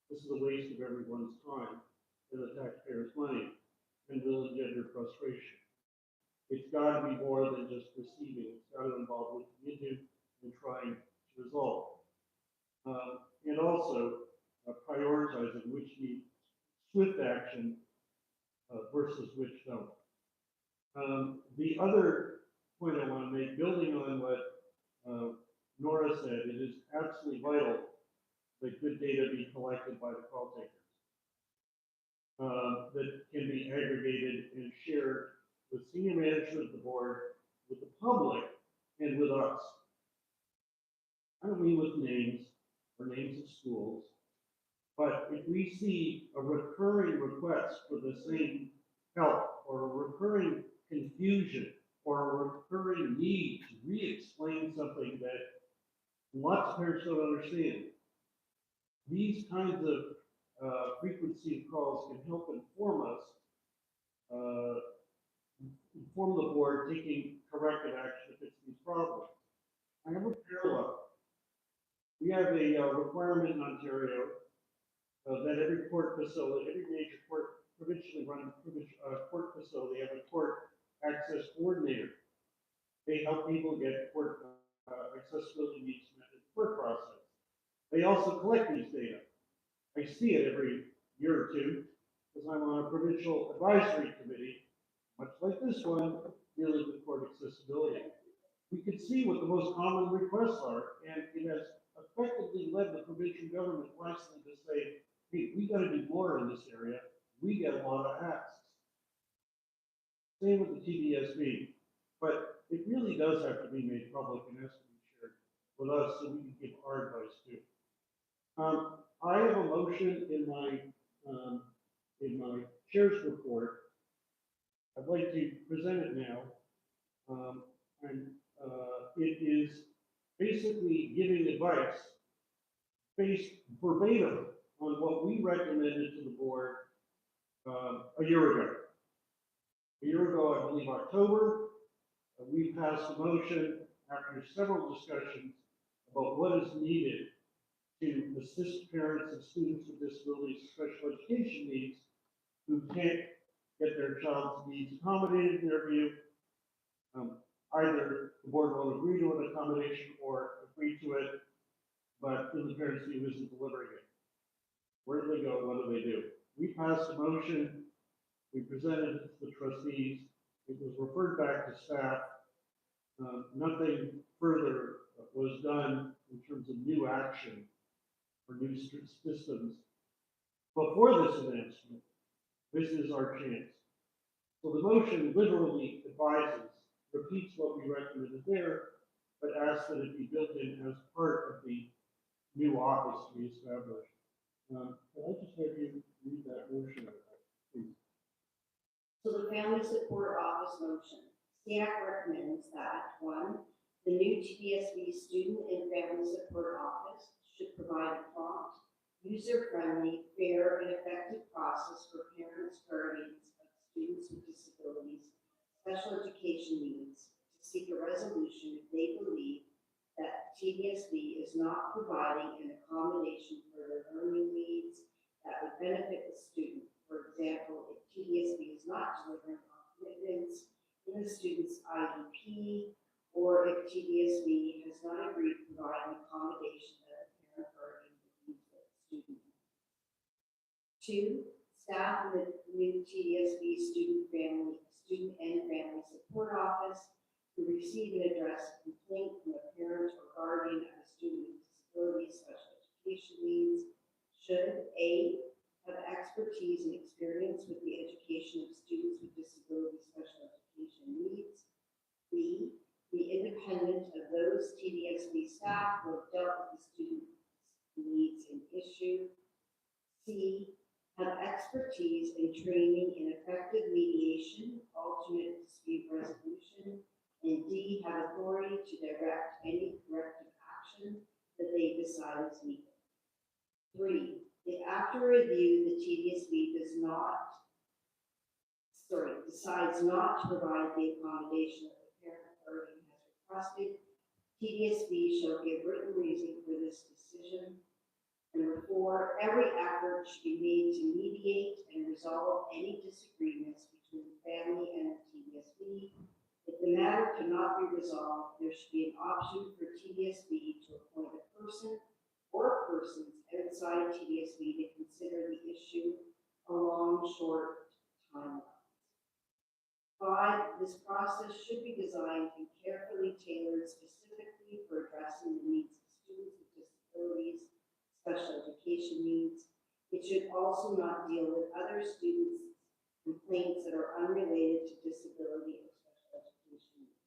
This is a waste of everyone's time and the taxpayers' money and will engender frustration. It's got to be more than just receiving. It's got to involve looking into and trying to resolve. And also prioritizing which need swift action versus which don't. The other point I want to make, building on what Nora said, it is absolutely vital that good data be collected by the call takers. That can be aggregated and shared with senior management of the board, with the public, and with us. I don't mean with names or names of schools, but if we see a recurring request for the same help or a recurring confusion or a recurring need to re-explain something that lots of parents don't understand, these kinds of frequency of calls can help inform us, inform the board taking corrective action if it's these problems. I have a parallel. We have a requirement in Ontario that every court facility, every major court, provincially run court facility, have a court access coordinator. They help people get court accessibility needs met in the court process. They also collect these data. I see it every year or two because I'm on a provincial advisory committee, much like this one, dealing with court accessibility. We can see what the most common requests are, and it has effectively led the provincial government wisely to say, hey, we got to do more in this area. We get a lot of asks. Same with the TDSB, but it really does have to be made public and has to be shared with us so we can give our advice too. I have a motion in my chair's report. I'd like to present it now. It is basically giving advice based verbatim on what we recommended to the board a year ago. A year ago, I believe October, we passed a motion after several discussions about what is needed to assist parents and students with disabilities and special education needs who can't get their child's needs accommodated in their view. Either the board will agree to an accommodation or agree to it, but in the parent's view isn't delivering it. Where do they go? What do they do? We passed a motion. We presented it to the trustees. It was referred back to staff. Nothing further was done in terms of new action or new systems. Before this announcement, this is our chance. So the motion literally advises, repeats what we recommended there, but asks that it be built in as part of the new office we established. Can I just have you read that motion, please? So the Family Support Office motion. SEAC recommends that, 1, the new TDSB Student and Family Support Office should provide a prompt, user-friendly, fair, and effective process for parents, guardians of students with disabilities, special education needs, to seek a resolution if they believe that TDSB is not providing an accommodation for their learning needs, that would benefit the student. For example, if TDSB is not delivering on commitments in the student's IEP, or if TDSB has not agreed to provide an accommodation that a parent guardian believes that the student needs. 2, staff in the new TDSB student and family support office who receive and address a complaint from a parent or guardian of a student with disabilities, special education needs, should A, have expertise and experience with the education of students with disabilities, special education needs, B, be independent of those TDSB staff who have dealt with the student's needs and issue, C, have expertise and training in effective mediation, alternate dispute resolution, and D, have authority to direct any corrective action that they decide is needed. 3, if after review the TDSB decides not to provide the accommodation that the parent guardian has requested, TDSB shall give written reason for this decision. Number 4, every effort should be made to mediate and resolve any disagreements between the family and the TDSB. If the matter cannot be resolved, there should be an option for TDSB to appoint a person or persons outside TDSB to consider the issue along short timelines. 5, this process should be designed and carefully tailored specifically for addressing the needs of students with disabilities, special education needs. It should also not deal with other students' complaints that are unrelated to disability or special education needs.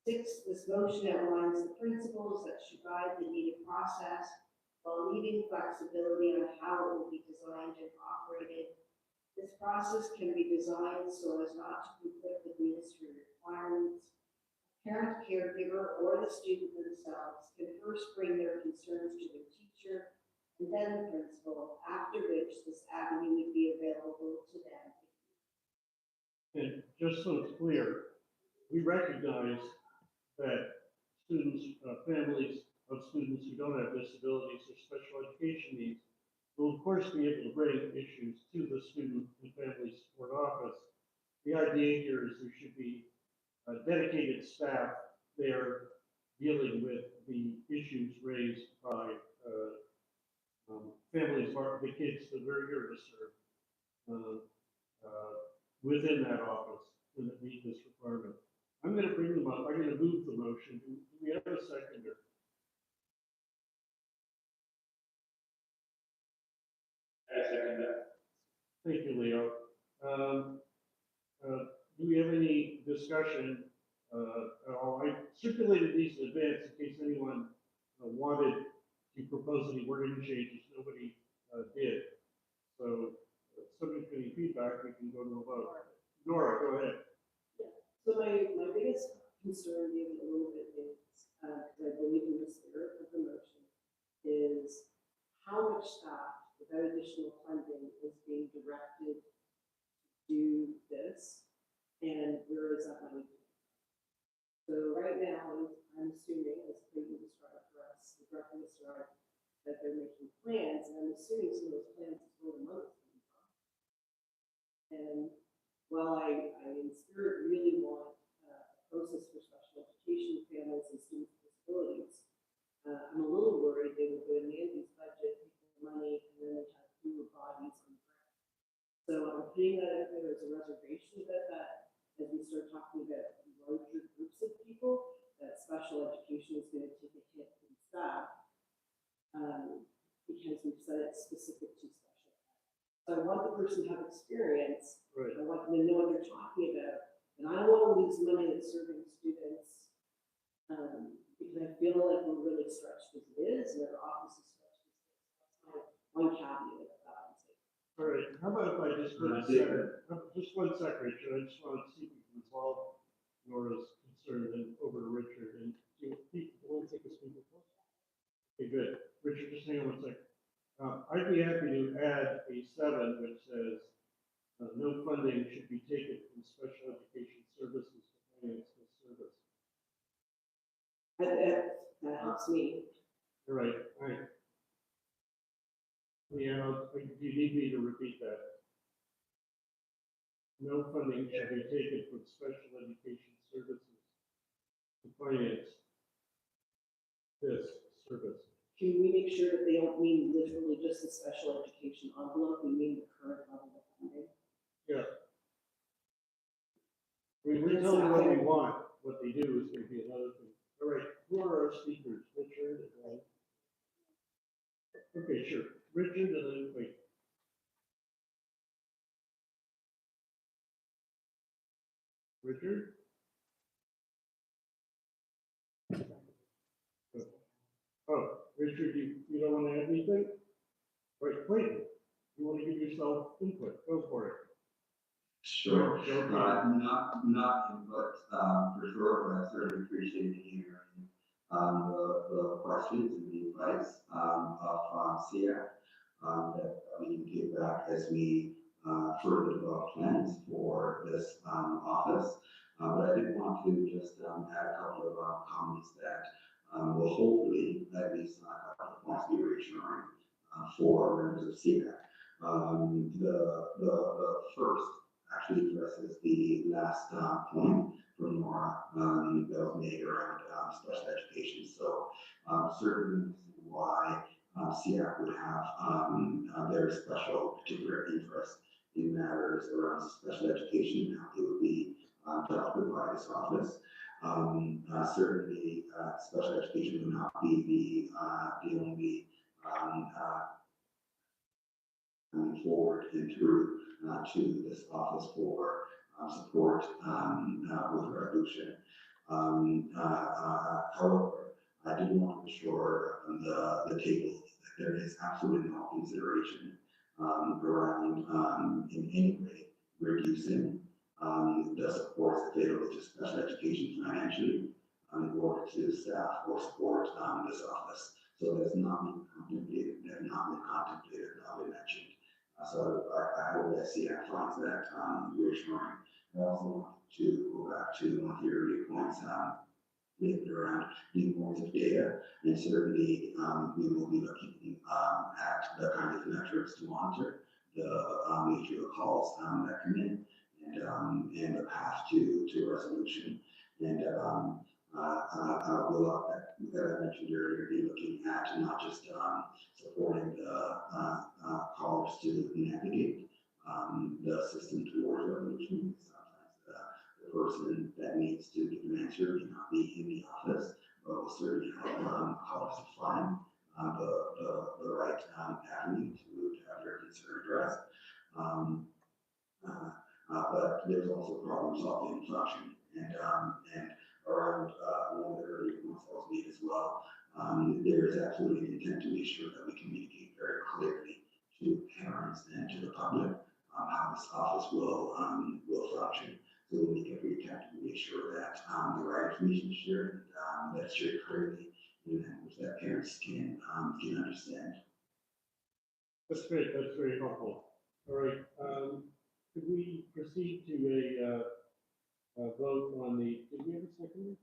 6, this motion outlines the principles that should guide the needed process while leaving flexibility on how it will be designed and operated. This process can be designed so as not to conflict with ministry requirements. Parent, caregiver, or the student themselves can first bring their concerns to the teacher and then the principal, after which this avenue would be available to them. And just so it's clear, we recognize that students, families of students who don't have disabilities or special education needs will of course be able to bring issues to the student and family support office. The idea here is there should be dedicated staff there dealing with the issues raised by families, the kids that we're here to serve within that office and that meet this requirement. I'm going to bring them up. I'm going to move the motion. Do we have a seconder? I second that. Thank you, Leo. Do we have any discussion? I circulated these in advance in case anyone wanted to propose any wording changes. Nobody did. So, subject to any feedback, we can go to a vote. Nora, go ahead. So my biggest concern, maybe a little bit, is, because I believe in the spirit of the motion, is how much staff, without additional funding, is being directed to do this, and where is that money? So right now, I'm assuming, as Clayton described for us, the director described, that they're making plans, and I'm assuming some of those plans is where the money's coming from. And while I in spirit really want a process for special education families and students with disabilities, I'm a little worried they will go to Nancy's budget, take the money, and then they have fewer bodies on the ground. So I'm putting that out there as a reservation about that as we start talking about larger groups of people, that special education is going to take a hit in staff, because we've said it's specific to special ed. So I want the person to have experience. Right. I want them to know what they're talking about, and I don't want to lose money that's serving students, because I feel like we're really stretched as it is, and our office is stretched as it is. That's my one caveat of that. All right. How about if I just put a second? Just 1 second, Richard. I just want to see if we can resolve Nora's concern and over to Richard. And do people want to take a speaker? Okay, good. Richard, just hang on 1 second. I'd be happy to add a 7 which says no funding should be taken from special education services to finance this service. That helps me. All right. All right. Leanna, do you need me to repeat that? No funding shall be taken from special education services to finance this service. Can we make sure that they don't mean literally just the special education envelope, we mean the current level of funding? Yeah. We tell them what we want, what they do is maybe another thing. All right, who are our speakers? Richard and okay, sure. Richard and then wait. Richard? Oh, Richard, you don't want to add anything? Right, Clayton, you want to give yourself input? Go for it. Sure, Okay. not input, for sure, but I certainly appreciate hearing, the questions and the advice, of SEAC, that we can give back as we, further develop plans for this, office. But I did want to just, add a couple of, comments that, will hopefully, at least, a couple of points be reassuring, for members of SEAC. The first actually addresses the last point from Nora that was made around special education. So certainly why SEAC would have a very special particular interest in matters around special education, how it would be dealt with by this office. Certainly special education would not be the only coming forward and through to this office for support with resolution. However, I do want to assure the table that there is absolutely no consideration around in any way reducing the supports available to special education financially in order to staff or support this office. So that's not been contemplated, not been mentioned. So I hope that SEAC finds that reassuring. I also want to go back to one of your earlier points, maybe around the importance of data, and certainly we will be looking at the kind of metrics to monitor the nature of calls that come in, and the path to resolution. And will, that I mentioned earlier, be looking at not just supporting the college to navigate the system towards resolution. Sometimes the person that needs to give an answer may not be in the office, but will certainly help college to find the right avenue to have their concern addressed. But there's also problem solving function, and around one of the earlier points that was made as well. There is absolutely an intent to make sure that we communicate very clearly to parents and to the public how this office will function. So we'll make every attempt to make sure that the right information is shared, that's shared clearly in language that parents can understand. That's great. That's very helpful. All right. Could we proceed to a vote on the? Did we have a second?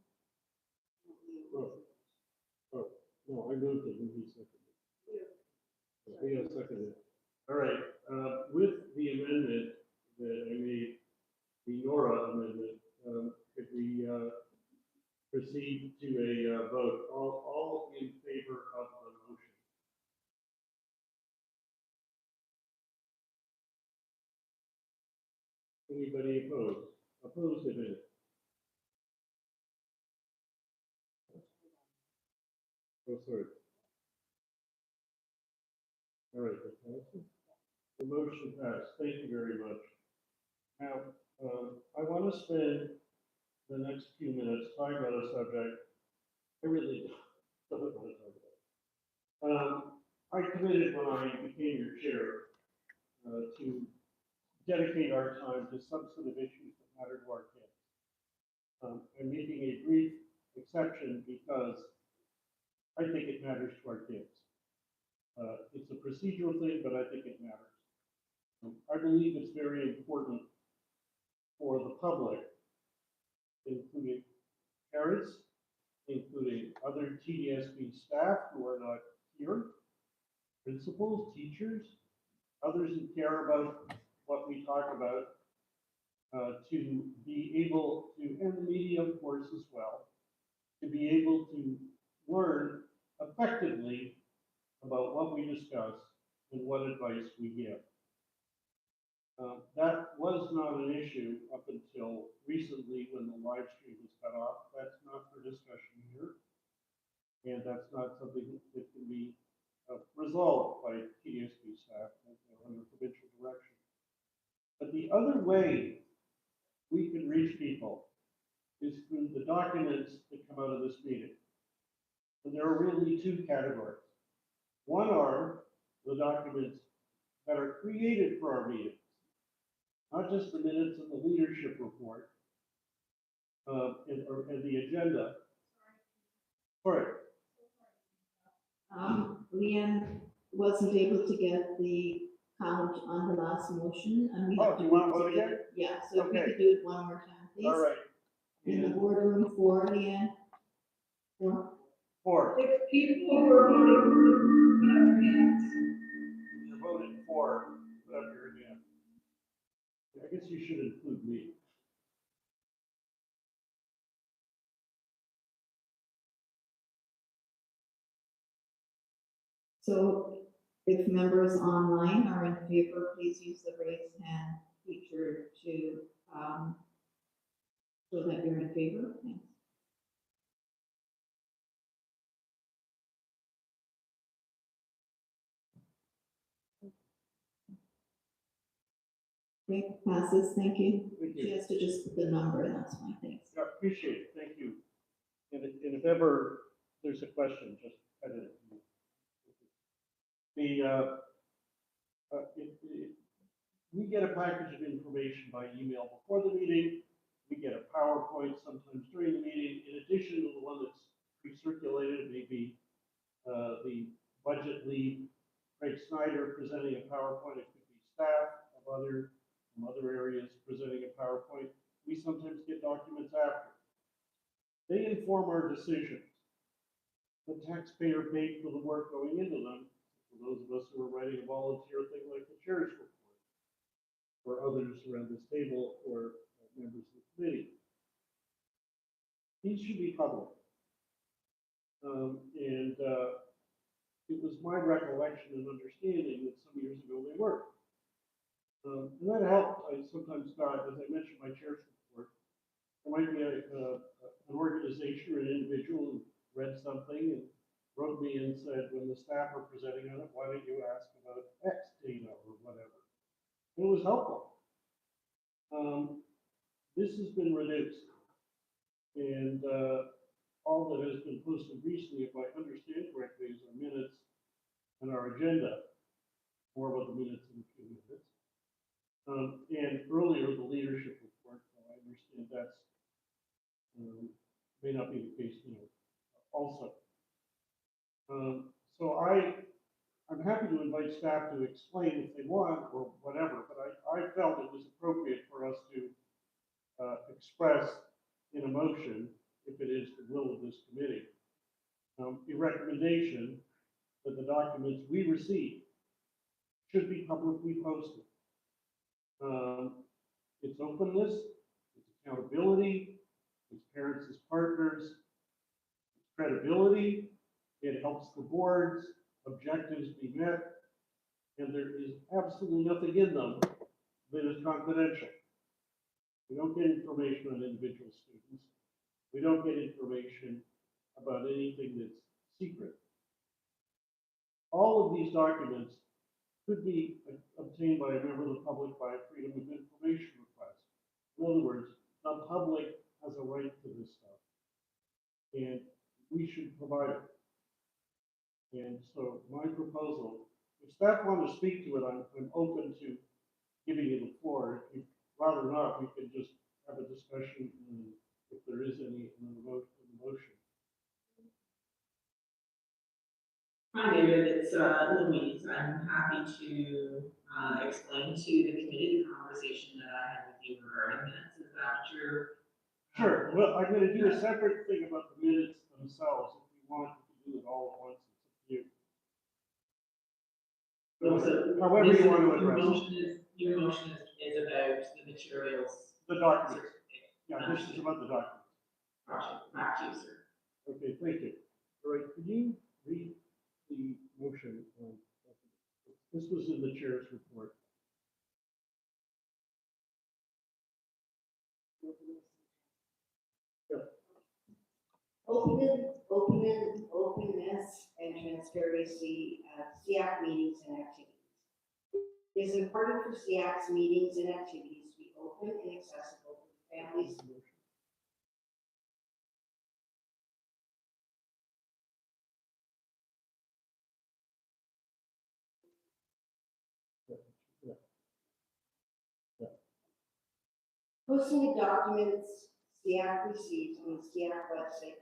Oh, no, I moved it and he seconded it. Leo seconded it. All right. With the amendment that I made, the Nora amendment, could we proceed to a vote? All in favor of the motion? Anybody opposed? Opposed to it? Oh, sorry. All right, that passes. The motion passed. Thank you very much. Now, I want to spend the next few minutes talking about a subject I really don't want to talk about. I committed when I became your chair to dedicate our time to substantive issues that matter to our kids. I'm making a brief exception because I think it matters to our kids. It's a procedural thing, but I think it matters. I believe it's very important for the public, including parents, including other TDSB staff who are not here, principals, teachers, others who care about what we talk about, to be able to, and the media, of course, as well, to be able to learn effectively about what we discuss and what advice we give. That was not an issue up until recently when the live stream was cut off. That's not for discussion here. And that's not something that can be resolved by TDSB staff under provincial direction. But the other way we can reach people is through the documents that come out of this meeting. And there are really two categories. One are the documents that are created for our meetings, not just the minutes and the leadership report, and the agenda. Sorry. Leanne wasn't able to get the count on the last motion, and we Oh, have do to you want to vote vote again? together. Yeah, so if we Okay. could do it one more time, please. All right. In the And boardroom for Leanne. Four. 4. If people who are voting, put up their hands. You're voting for, put up your hand. I guess you should include me. So if members online are in favor, please use the raise hand feature to, show that you're in favor. Thanks. Okay, passes, thank you. Thank She you. has to just put the number, and that's fine, thanks. Yeah, appreciate it. Thank you. And if ever there's a question, just edit it. We get a package of information by email before the meeting. We get a PowerPoint sometimes during the meeting, in addition to the one that's pre-circulated, maybe the budget lead, Craig Snyder, presenting a PowerPoint. It could be staff from other areas presenting a PowerPoint. We sometimes get documents after. They inform our decisions. The taxpayer paid for the work going into them, for those of us who are writing a volunteer thing like the chair's report, or others around this table, or members of the committee. These should be public. It was my recollection and understanding that some years ago they were. And that helped. I sometimes got, as I mentioned, my chair's report. There might be an organization or an individual who read something and wrote me and said, when the staff are presenting on it, why don't you ask about X data or whatever? And it was helpful. This has been reduced. And all that has been posted recently, if I understand correctly, is our minutes and our agenda, more about the minutes in a few minutes. And earlier, the leadership report, I understand that's may not be the case, also. So I'm happy to invite staff to explain if they want or whatever, but I felt it was appropriate for us to express in a motion, if it is the will of this committee, a recommendation that the documents we receive should be publicly posted. It's openness, it's accountability, it's parents as partners, it's credibility, it helps the board's objectives be met, and there is absolutely nothing in them that is confidential. We don't get information on individual students. We don't get information about anything that's secret. All of these documents could be obtained by a member of the public by a freedom of information request. In other words, the public has a right to this stuff, and we should provide it. And so my proposal, if staff want to speak to it, I'm open to giving you the floor. If you'd rather not, we can just have a discussion, if there is any in the motion. Hi, David, it's Louise. I'm happy to explain to the committee the conversation that I had with you regarding minutes. Is that what you're? Sure. Well, I'm going to do a separate thing about the minutes themselves. If you want to do it all at once, it's up to you. So However you want to your address it. motion your motion is about the materials. The documents. Yeah, this is about the documents. Gotcha, back to you, sir. Okay, thank you. All right, could you read the motion? This was in the chair's report. Openness and transparency at SEAC meetings and activities. It is important for SEAC's meetings and activities to be open and accessible to families. Posting the documents SEAC receives on the SEAC website.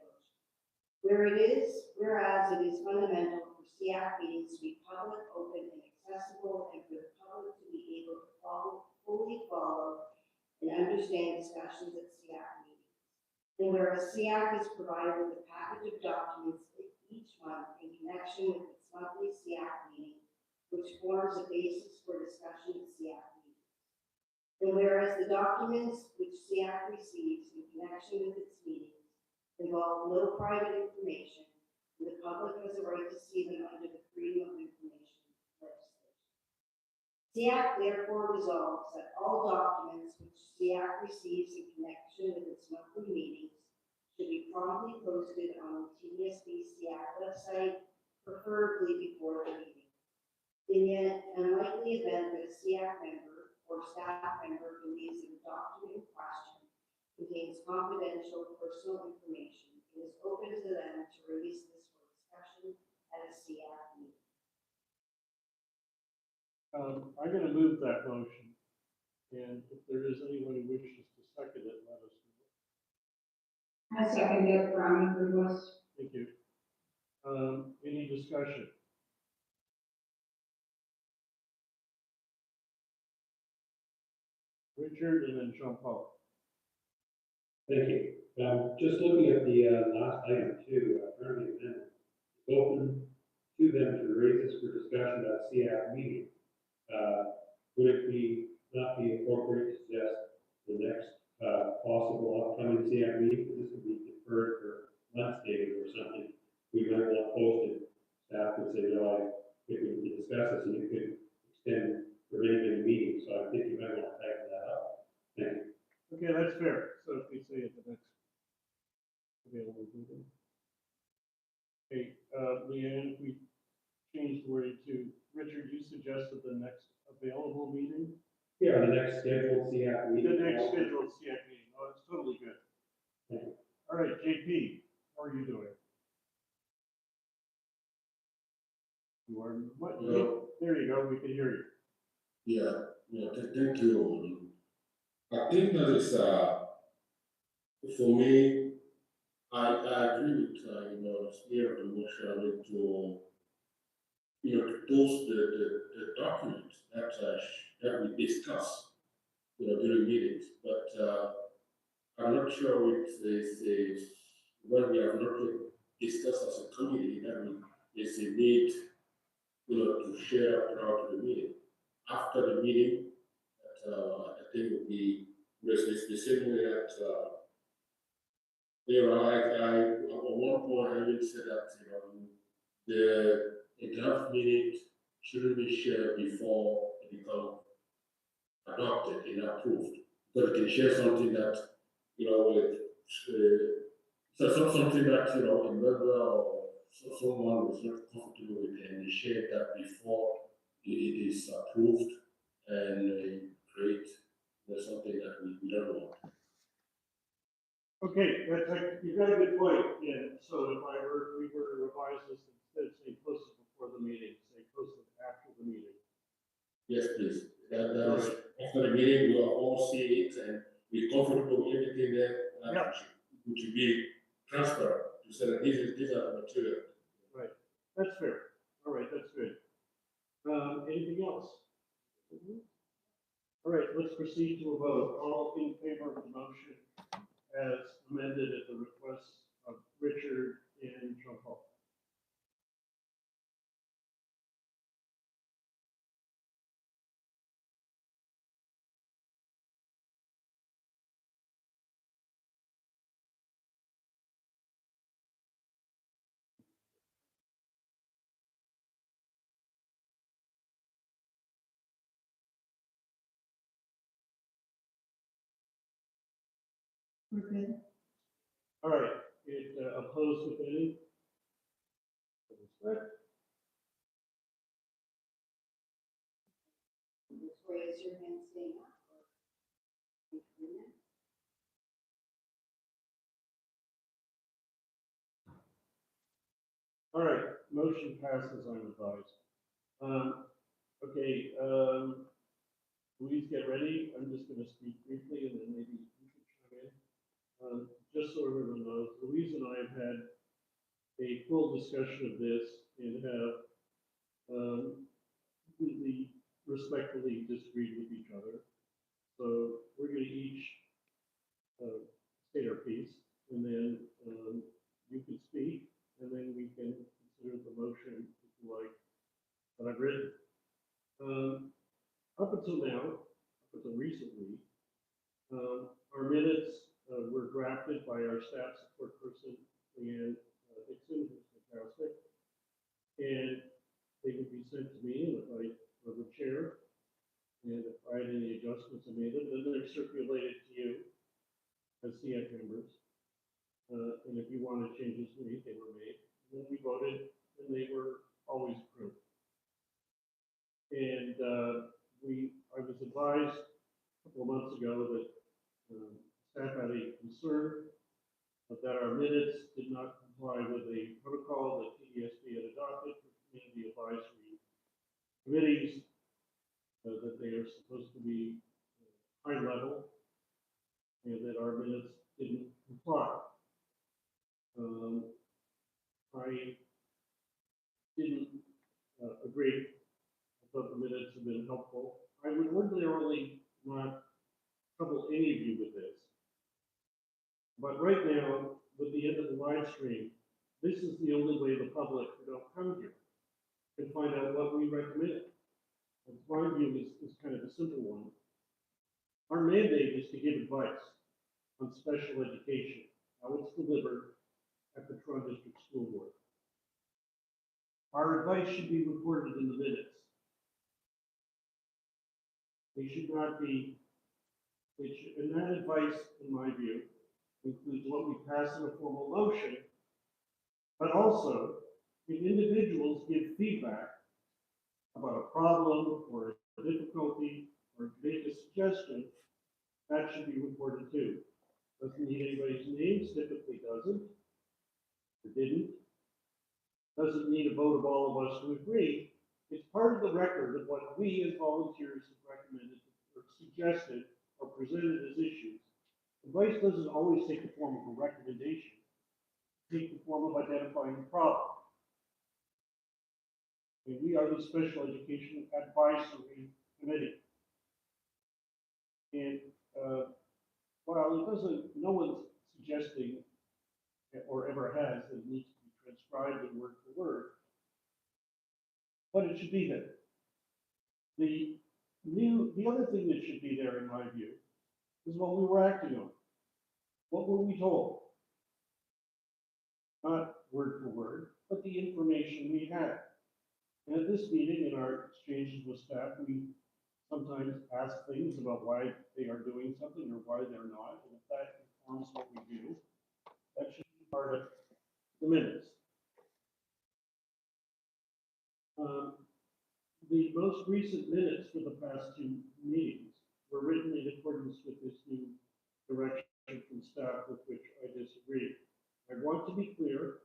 Whereas it is fundamental for SEAC meetings to be public, open, and accessible, and for the public to be able to fully follow and understand discussions at SEAC meetings. And whereas SEAC is provided with a package of documents each month in connection with its monthly SEAC meeting, which forms a basis for discussion at SEAC meetings. And whereas the documents which SEAC receives in connection with its meetings involve no private information, and the public has a right to see them under the Freedom of Information legislation. SEAC therefore resolves that all documents which SEAC receives in connection with its monthly meetings should be promptly posted on the TDSB SEAC website, preferably before the meeting. In the unlikely event that a SEAC member or staff member believes that a document in question contains confidential personal information, it is open to them to release this for discussion at a SEAC meeting. I'm going to move that motion, and if there is anyone who wishes to second it, let us know. I second it, Brown request. Thank you. Any discussion? Richard and then Jean-Paul. Thank you. Just looking at the last item too, friendly amendment, open to them to raise this for discussion at SEAC meeting. Would it not be appropriate to suggest the next possible upcoming SEAC meeting? This could be deferred for months, David, or something. We might want posted. Staff could say, no, I think we can discuss this, and it could extend for many meetings. So I think you might want to tighten that up. Thank you. Okay, that's fair. So if we say at the next available meeting. Okay, Leanne, if we change the wording to Richard, you suggested the next available meeting? Yeah, the next scheduled SEAC meeting. The next scheduled SEAC meeting. Oh, that's totally good. Thank you. All right, JP, how are you doing? You are, what? Hello. There you go, we can hear you. Thank you. I think that is, for me, I agree with, the spirit of the motion to, to post the documents that we discuss, during meetings, but, I'm not sure if when we have not discussed as a committee, that is a need, to share throughout the meeting. After the meeting, I think would be, it's the same way that, I at one point I even said that, the draft minute shouldn't be shared before it becomes adopted and approved. Because you can share something that, with, so something that, a member or someone was not comfortable with, and they share that before it is approved and create something that we don't want. Okay, you got a good point. Yeah, so if we were to revise this, instead of saying posted before the meeting, say posted after the meeting. Yes, please. That is, after the meeting, we will all see it and be comfortable with everything there. Yeah. Which would be transparent to say that these are the material. Right, that's fair. All right, that's good. Anything else? All right, let's proceed to a vote. All in favor of the motion as amended at the request of Richard and Jean-Paul? We're good. All right, opposed, if any? Respect. Victoria, is your hand staying up? Or All right, motion passes, I'm advised. Okay, please get ready. I'm just gonna speak briefly and then maybe you can chime in. Just so everyone knows, Louise and I have had a full discussion of this and have completely respectfully disagreed with each other. So we're gonna each state our piece, and then you can speak, and then we can consider the motion, if you like, that I've written. Up until now, up until recently, our minutes were drafted by our staff support person, Leanne Dixon, who's fantastic, and they would be sent to me, and if I were the chair, and if I had any adjustments, I made them, then they're circulated to you as SEAC members. And if you wanted changes made, they were made. And then we voted, and they were always approved. And I was advised a couple of months ago that staff had a concern that our minutes did not comply with a protocol that TDSB had adopted for community advisory committees, that they are supposed to be high level, and that our minutes didn't comply. I didn't agree. I thought the minutes have been helpful. I would ordinarily not trouble any of you with this. But right now, with the end of the live stream, this is the only way the public who don't come here can find out what we recommend. And my view is kind of a simple one. Our mandate is to give advice on special education, how it's delivered at the Toronto District School Board. Our advice should be recorded in the minutes. They should not be, and that advice, in my view, includes what we pass in a formal motion, but also if individuals give feedback about a problem or a difficulty or make a suggestion, that should be reported too. Doesn't need anybody's names, typically doesn't. It didn't. Doesn't need a vote of all of us to agree. It's part of the record of what we as volunteers have recommended or suggested or presented as issues. Advice doesn't always take the form of a recommendation. It takes the form of identifying the problem. And we are the Special Education Advisory Committee. And while it doesn't, no one's suggesting or ever has that it needs to be transcribed in word for word, but it should be there. The other thing that should be there, in my view, is what we were acting on. What were we told? Not word for word, but the information we had. And at this meeting, in our exchanges with staff, we sometimes ask things about why they are doing something or why they're not. And if that informs what we do, that should be part of the minutes. The most recent minutes for the past two meetings were written in accordance with this new direction from staff with which I disagree. I want to be clear,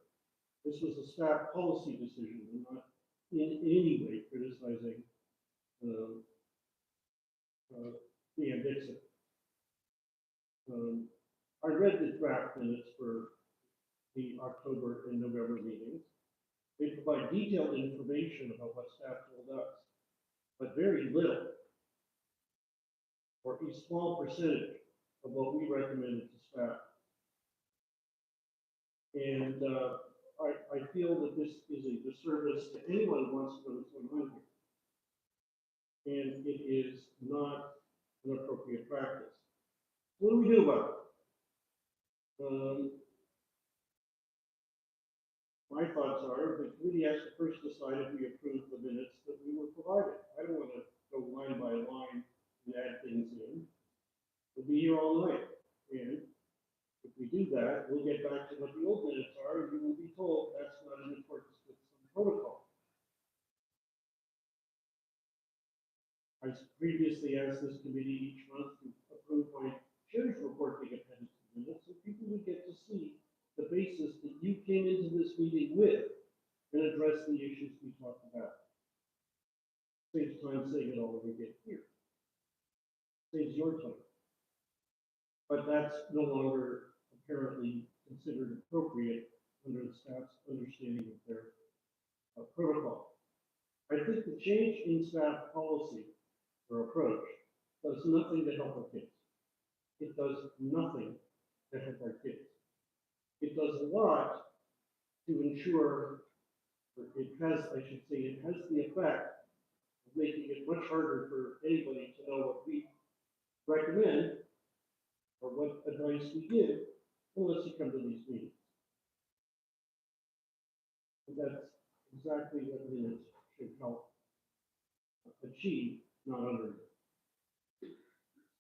this was a staff policy decision. I'm not in any way criticizing Leanne Dixon. I read the draft minutes for the October and November meetings. They provide detailed information about what staff told us, but very little, or a small percentage of what we recommended to staff. And I feel that this is a disservice to anyone who wants to know what's going on here. And it is not an appropriate practice. What do we do about it? My thoughts are the committee has to first decide if we approve the minutes that we were provided. I don't want to go line by line and add things in. We'll be here all night. And If we do that, we'll get back to what the old minutes are, and you will be told that's not in accordance with some protocol. I previously asked this committee each month to approve my chair's report being appended to the minutes, so people would get to see the basis that you came into this meeting with and address the issues we talked about. Saves time saying it all over again here. Saves your time. But that's no longer apparently considered appropriate under the staff's understanding of their protocol. I think the change in staff policy or approach does nothing to help our kids. It does nothing to help our kids. It does a lot to ensure, or it has, I should say, it has the effect of making it much harder for anybody to know what we recommend or what advice we give unless you come to these meetings. And that's exactly what minutes should help achieve, not under.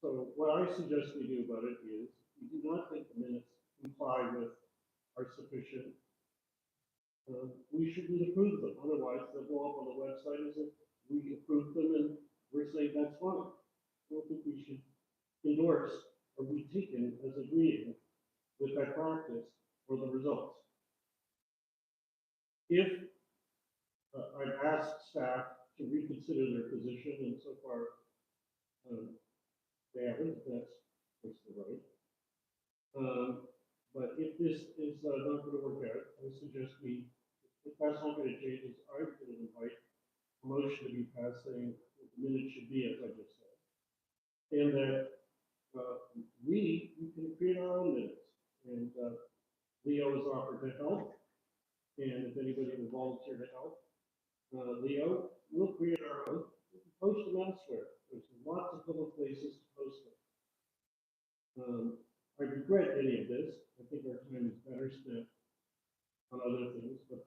So what I suggest we do about it is, we do not think the minutes comply with are sufficient. We shouldn't approve them, otherwise they'll go up on the website as if we approved them and we're saying that's fine. I don't think we should endorse or be taken as agreeing with that practice or the results. If I've asked staff to reconsider their position, and so far they haven't, that's the right. But if this is not going to work out, I suggest if that's not going to change, I'm going to invite a motion to be passed saying the minutes should be as I just said. And that we can create our own minutes. And Leo has offered to help. And if anybody will volunteer to help, Leo, we'll create our own. We can post them elsewhere. There's lots of public places to post them. I regret any of this. I think our time is better spent on other things, but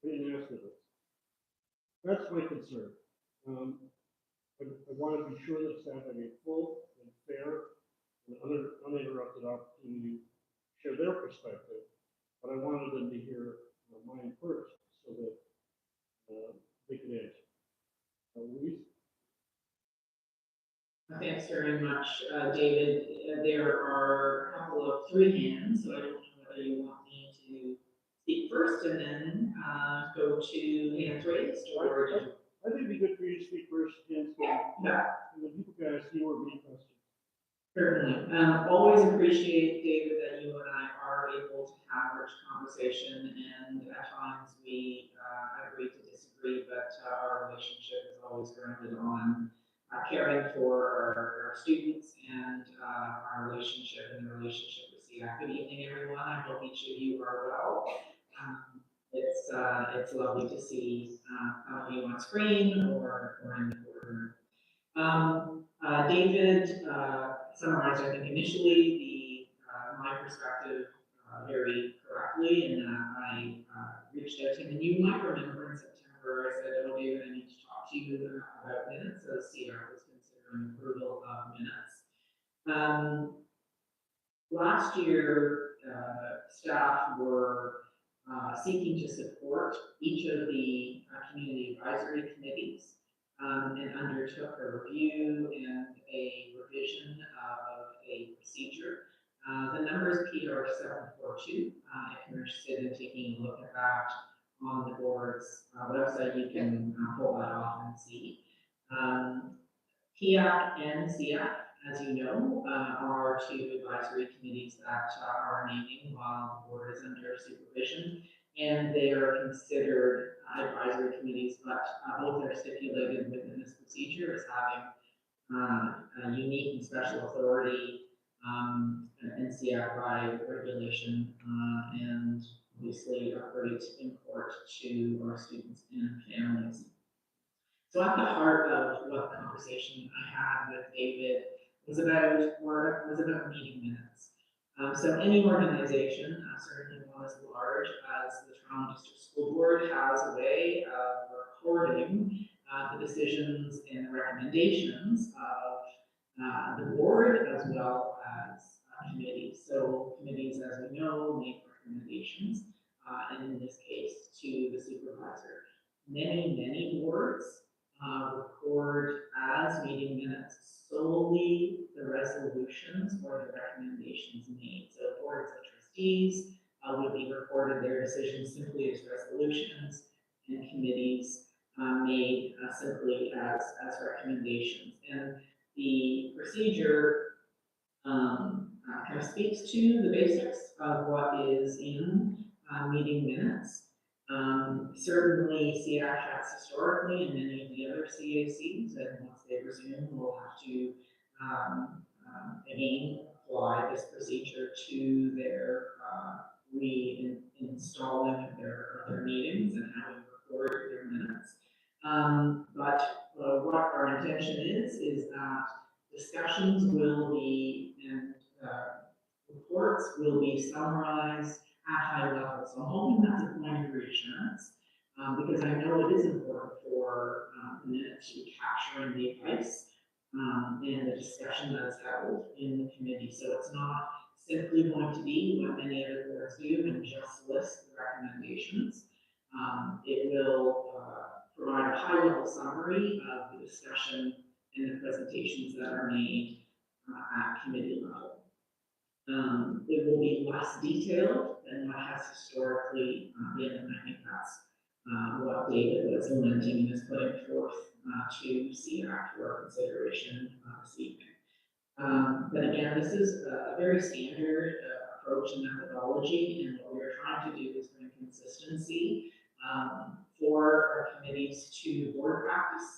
I didn't ask for this. That's my concern. I want to be sure that staff have a full and fair and uninterrupted opportunity to share their perspective, but I wanted them to hear mine first so that they can answer. Louise? Thanks very much, David. There are a couple of three hands, so I don't know whether you want me to speak first and then go to hands raised, or I think it'd be good for you to speak first, and then people can ask you or me questions. Certainly. Always appreciate, David, that you and I are able to have rich conversation, and at times we agree to disagree, but our relationship is always grounded on caring for our students and our relationship and the relationship with SEAC. Good evening, everyone. I hope each of you are well. It's lovely to see some of you on screen or in the boardroom. David summarized, I think, initially my perspective very correctly, and I reached out to him, and you might remember in September, I said, oh, David, I need to talk to you about minutes, as SEAC was considering approval of minutes. Last year, staff were seeking to support each of the community advisory committees and undertook a review and a revision of a procedure. The number is PR 742. If you're interested in taking a look at that on the board's website, you can pull that off and see. PIAC and SEAC, as you know, are two advisory committees that are naming while the board is under supervision, and they are considered advisory committees, but both are stipulated within this procedure as having a unique and special authority in SEAC by regulation and obviously a great import to our students and families. So at the heart of what the conversation I had with David was about meeting minutes. So any organization, certainly one as large as the Toronto District School Board, has a way of recording the decisions and the recommendations of the board as well as committees. So committees recommendations, and in this case, to the supervisor. Many boards record as meeting minutes solely the resolutions or the recommendations made. So boards of trustees would be recorded their decisions simply as resolutions, and committees made simply as recommendations. And the procedure kind of speaks to the basics of what is in meeting minutes. Certainly, SEAC has historically, and many of the other CACs, and once they resume, will have to again apply this procedure to their reinstalling of their meetings and how we record their minutes. But what our intention is that discussions will be and reports will be summarized at high level. So I'm hoping that's a point of reassurance, because I know it is important for the minute to be capturing the advice and the discussion that's held in the committee. So it's not simply going to be what many other boards do and just list the recommendations. It will provide a high level summary of the discussion and the presentations that are made at committee level. It will be less detailed than what has historically been, and I think that's what David was lamenting and is putting forth to SEAC for consideration this evening. But again, this is a very standard approach and methodology, and what we're trying to do is bring consistency for our committees to board practice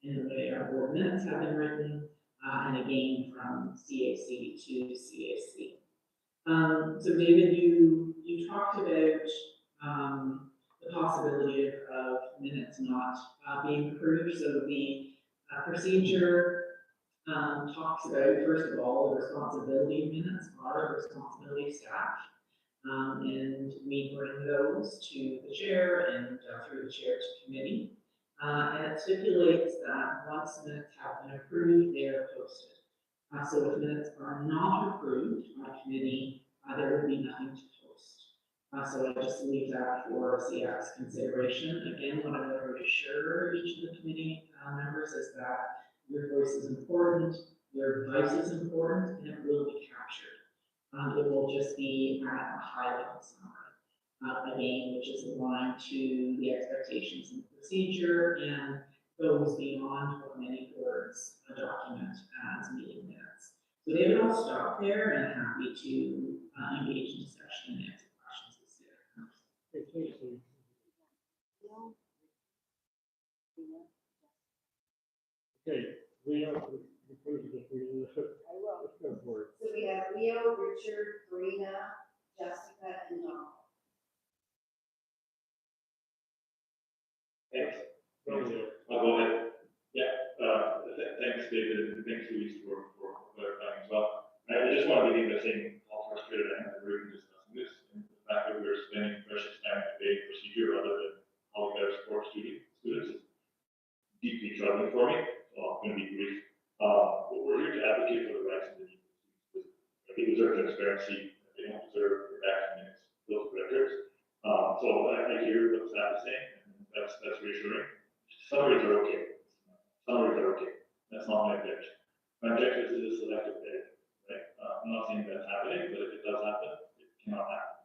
in the way our board minutes have been written, and again from CAC to CAC. So David, you talked about the possibility of minutes not being approved. So the procedure talks about, first of all, the responsibility of minutes are the responsibility of staff. And we bring those to the chair and through the chair to committee. And it stipulates that once minutes have been approved, they are posted. So if minutes are not approved by committee, there would be nothing to post. So I just leave that for SEAC's consideration. Again, what I want to reassure each of the committee members is that your voice is important, your advice is important, and it will be captured. It will just be at a high level summary, again, which is aligned to the expectations and procedure and goes beyond what many boards document as meeting minutes. So David, I'll stop there and happy to engage in discussion and answer questions with SEAC. Okay, thanks, Lee. Okay, Leo, the president, I will. let's go for it. So we have Leo, Richard, Brina, Jessica, and Donald. Thanks. Go, Leo. I'll go ahead. Yeah, thanks, David, and thanks, Louise, for clarifying as well. I just want to begin by saying how frustrated I am that we're even discussing this, and the fact that we're spending precious time debating procedure rather than how we better support students is deeply troubling for me. So I'm going to be brief. We're here to advocate for the rights of the needs of students. They deserve transparency. They don't deserve redaction minutes, those records. So I hear what staff is saying, and that's reassuring. Summaries are okay. Summaries are okay. That's not my objection. My objection is the selective edit, right? I'm not saying that's happening, but if it does happen, it cannot happen.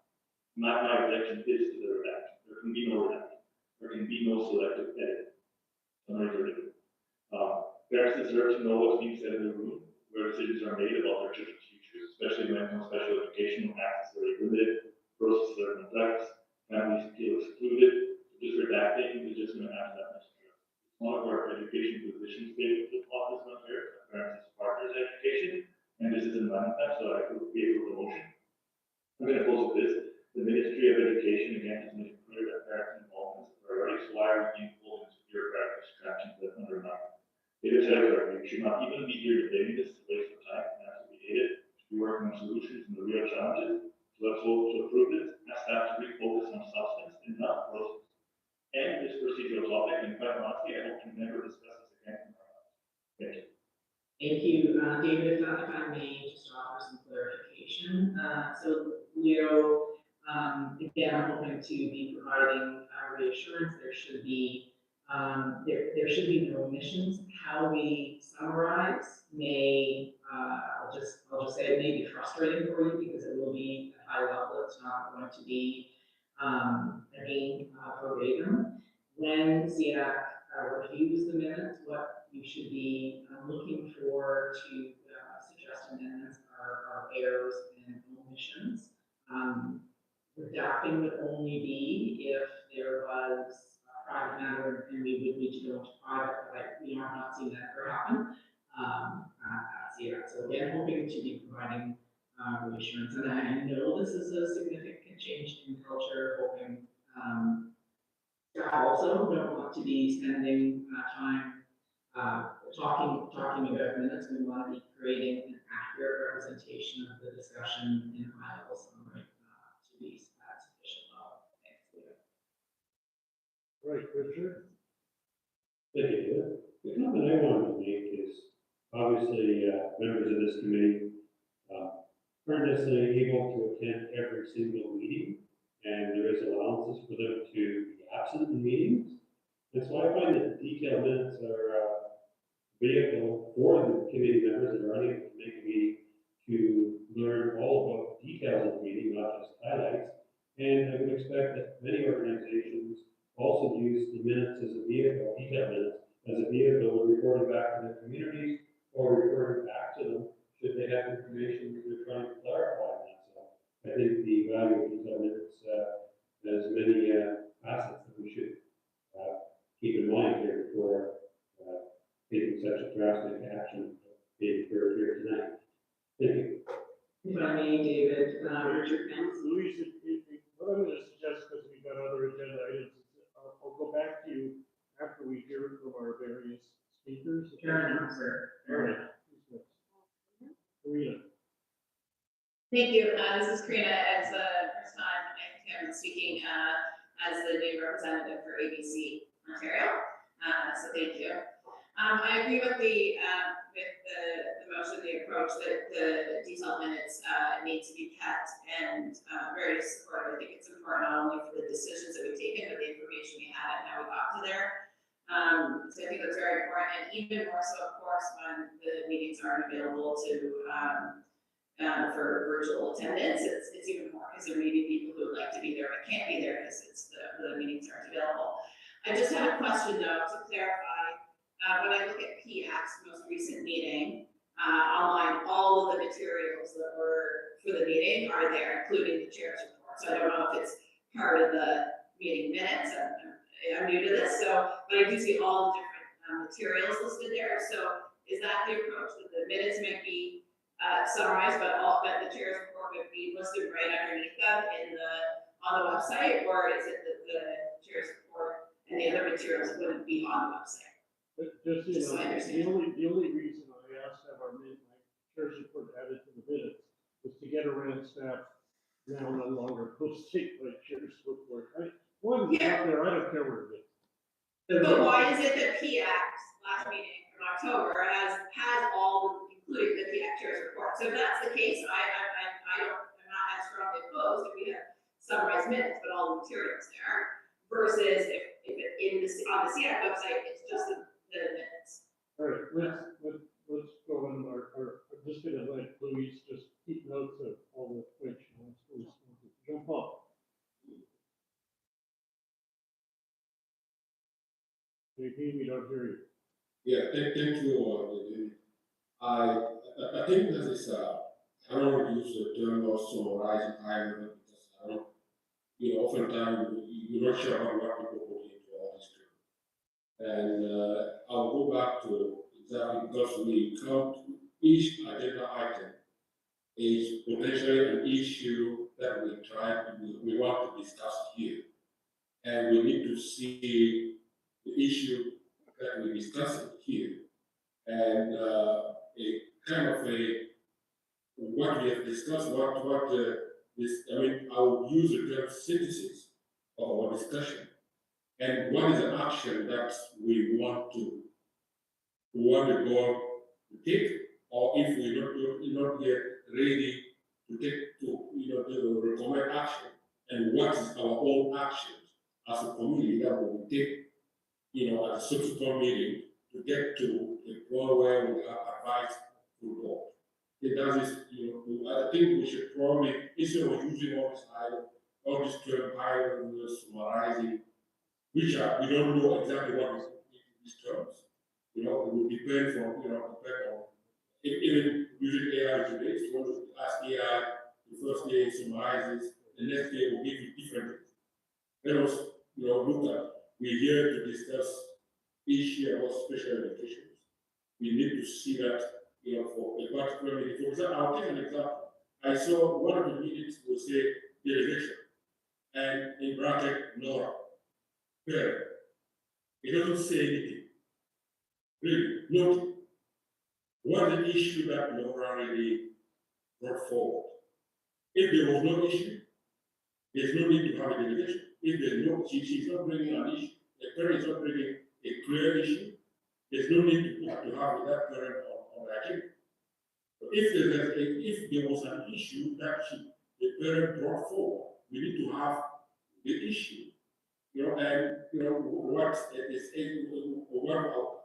My objection is to the redaction. There can be no redaction. There can be no selective edit. Summaries are different. Parents deserve to know what's being said in the room where decisions are made about their children's futures, especially when it comes to special education, when access is very limited, processes are complex, families feel excluded. Just redacting is just going to add that much stress. One of our education position statements with office on here, parents as partners in education, and this is in manifest, so I will be able to motion. I'm going to close with this. The Ministry of Education, again, has made it clear that parents' involvement is a priority, so why are we being pulled into bureaucratic distractions that undermine? It is correct. We should not even be here debating this. It's a waste of time. It has to be hated. We should be working on solutions and the real challenges. So let's vote to approve this. Ask staff to refocus on substance and not process. And this procedural topic, and quite honestly, I hope to never discuss this again. Thank you. Thank you, David. If I may just offer some clarification. So Leo, again, I'm hoping to be providing reassurance. There should be, there should be no omissions. How we summarize may, I'll just say it may be frustrating for you because it will be at high level. It's not going to be, again, verbatim. When SEAC reviews the minutes, what you should be looking for to suggest amendments are errors and omissions. Redacting would only be if there was a private matter and we would need to go into private, but we have not seen that ever happen. So again, hoping to be providing reassurance, and I know this is a significant change in culture, hoping staff also don't want to be spending time talking about minutes. We want to be creating an accurate representation of the discussion in a high-level summary to be at sufficient level. Thanks, David. Right, Richard? Thank you, David. The comment I wanted to make is, obviously, members of this committee aren't necessarily able to attend every single meeting, and there is allowances for them to be absent in meetings. And so I find that detailed minutes are a vehicle for the committee members that are unable to make a meeting to learn all about the details of the meeting, not just highlights. And I would expect that many organizations also use the minutes as a vehicle, detailed minutes, as a vehicle of reporting back to their communities or reporting back to them should they have information that they're trying to clarify on that. So I think the value of detailed minutes has many assets that we should keep in mind here before taking such a drastic action being heard here tonight. Thank you. If I may, David, Richard, thanks. Louise, what I'm going to suggest, because we've got other agenda items, I'll go back to you after we hear from our various speakers. Karen, sir. Karen, Karina. Thank you. This is Karina. It's the first time I think I'm speaking as the new representative for ABC Ontario. So thank you. I agree with the motion, the approach that the detailed minutes need to be kept, and very supportive. I think it's important not only for the decisions that we've taken, but the information we had and how we got to there. So I think that's very important, and even more so, of course, when the meetings aren't available to for virtual attendance. It's even more because there may be people who would like to be there but can't be there because the meetings aren't available. I just have a question though to clarify. When I look at PAC's most recent meeting online, all of the materials that were for the meeting are there, including the chair's report. So I don't know if it's part of the meeting minutes. I'm new to this, but I do see all the different materials listed there. So is that the approach, that the minutes might be summarized, but the chair's report would be listed right underneath them on the website, or is it that the chair's report and the other materials wouldn't be on the website? Just so you know, the only reason I asked to have my chair's report added to the minutes was to get around staff now no longer posting my chair's report. One is out there, I don't care where it is. But why is it that PAC's last meeting in October has all, including the PAC chair's report? So if that's the case, I'm not as strongly opposed if we have summarized minutes, but all the materials there, versus if on the SEAC website, it's just the minutes. All right, let's go on I'm just gonna let Louise just keep notes of all the questions. Jump up. JP, we don't hear you. Yeah, thank you, I think that is, I don't want to use the term of summarizing time because I don't, oftentimes you're not sure what people put into all these terms. And I'll go back to exactly because we count each agenda item is potentially an issue that we want to discuss here. And we need to see the issue that we're discussing here and a kind of what we have discussed, I will use the term synthesis of our discussion. And what is the action that we want the board to take, or if we're not yet ready to take to recommend action, and what is our own actions as a community that we will take, at a subsequent meeting to get to a point where we have advice to the board. It does is, I think we should probably, instead of using all this term high summarizing, which we don't know exactly what is in these terms. It will depend from, depend on, even using AI today, if you want to ask AI, the first day it summarizes, the next day will give you different things. Let us, look at, we're here to discuss issue about special education. We need to see that, for a particular meeting. For example, I'll take an example. I saw one of the meetings will say delegation, and in bracket, Nora. Fair. It doesn't say anything. Really, nothing. What is the issue that Nora really brought forward? If there was no issue, there's no need to have a delegation. If there's no, she's not bringing an issue, the parent is not bringing a clear issue, there's no need to have that parent on the agenda. So if there was an issue that the parent brought forward, we need to have the issue. And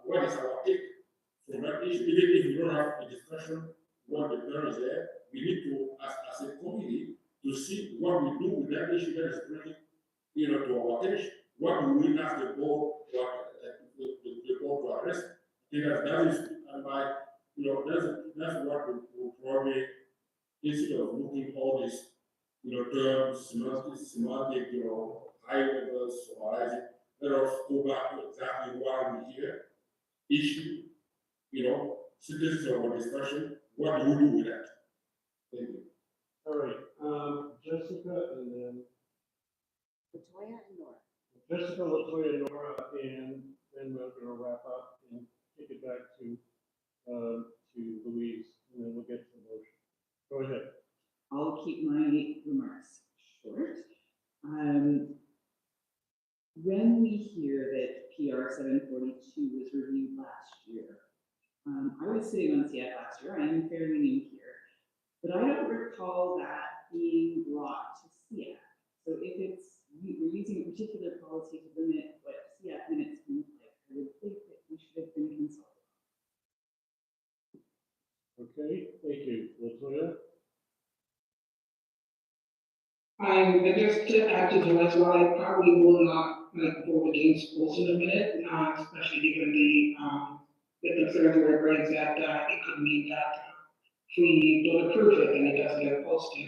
what is our take from that issue? Even if we don't have a discussion when the parent is there, we need to, as a committee, to see what we do with that issue that is bringing, to our attention. What do we ask the board, the board to address? I think that is, that's what we probably, instead of looking all these, terms, semantic, high levels, summarizing, let us go back to exactly why we're here, issue, citizens of our discussion, what do we do with that? Thank you. All right, Jessica, and then Latoya and Nora. Jessica, Latoya, Nora, and then we're going to wrap up and take it back to Louise, and then we'll get to the motion. Go ahead. I'll keep my remarks short. When we hear that PR 742 was reviewed last year, I was sitting on SEAC last year. I am fairly new here, but I don't recall that being brought to SEAC. So if we're using a particular policy to limit what SEAC minutes can look like, I would think that we should have been consulted. Okay, thank you. Latoya? Just to add to Joyce, while I probably will not vote against schools in a minute, especially given the concerns where it brings that it could mean that if we don't approve it, then it doesn't get posted.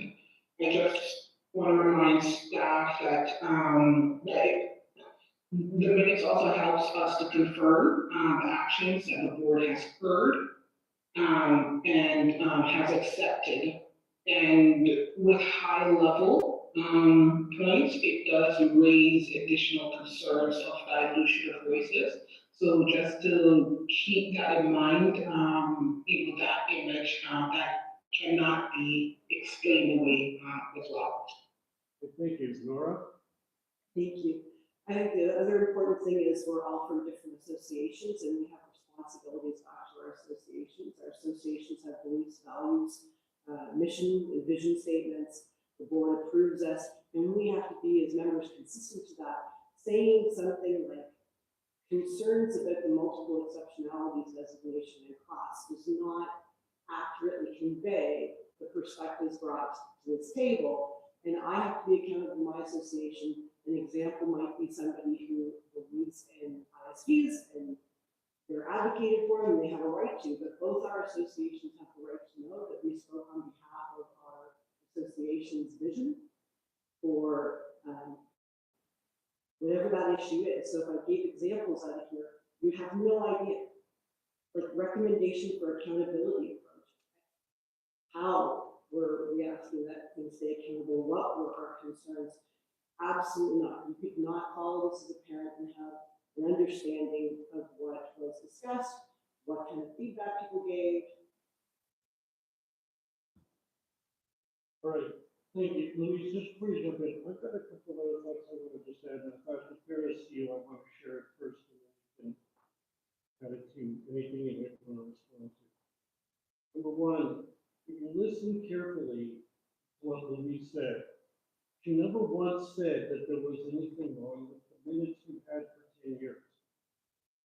I just want to remind staff that the minutes also helps us to confirm the actions that the board has heard and has accepted. And with high level points, it does raise additional concerns of dilution of voices. So just to keep that in mind, that image that cannot be explained away as well. Thank you, Nora. Thank you. I think the other important thing is we're all from different associations and we have responsibilities back to our associations. Our associations have beliefs, values, mission and vision statements. The board approves us, and we have to be as members consistent to that. Saying something like concerns about the multiple exceptionalities designation in class does not accurately convey the perspectives brought to this table. And I have to be accountable to my association. An example might be somebody who believes in ISVs and they're advocated for them and they have a right to, but both our associations have the right to know that we spoke on behalf of our association's vision for whatever that issue is. So if I gave examples out of here, you have no idea. Like recommendation for accountability approach. How were we asking that things stay accountable? What were our concerns? Absolutely not. You could not follow this as a parent and have an understanding of what was discussed, what kind of feedback people gave. All right, thank you. Louise, just before you jump in, I've got a couple of other thoughts I want to just add. And if I was to fairness to you, I want to share it first and then add it to anything you might want to respond to. Number one, if you listen carefully to what Louise said, she number one once said that there was anything wrong with the minutes we've had for 10 years.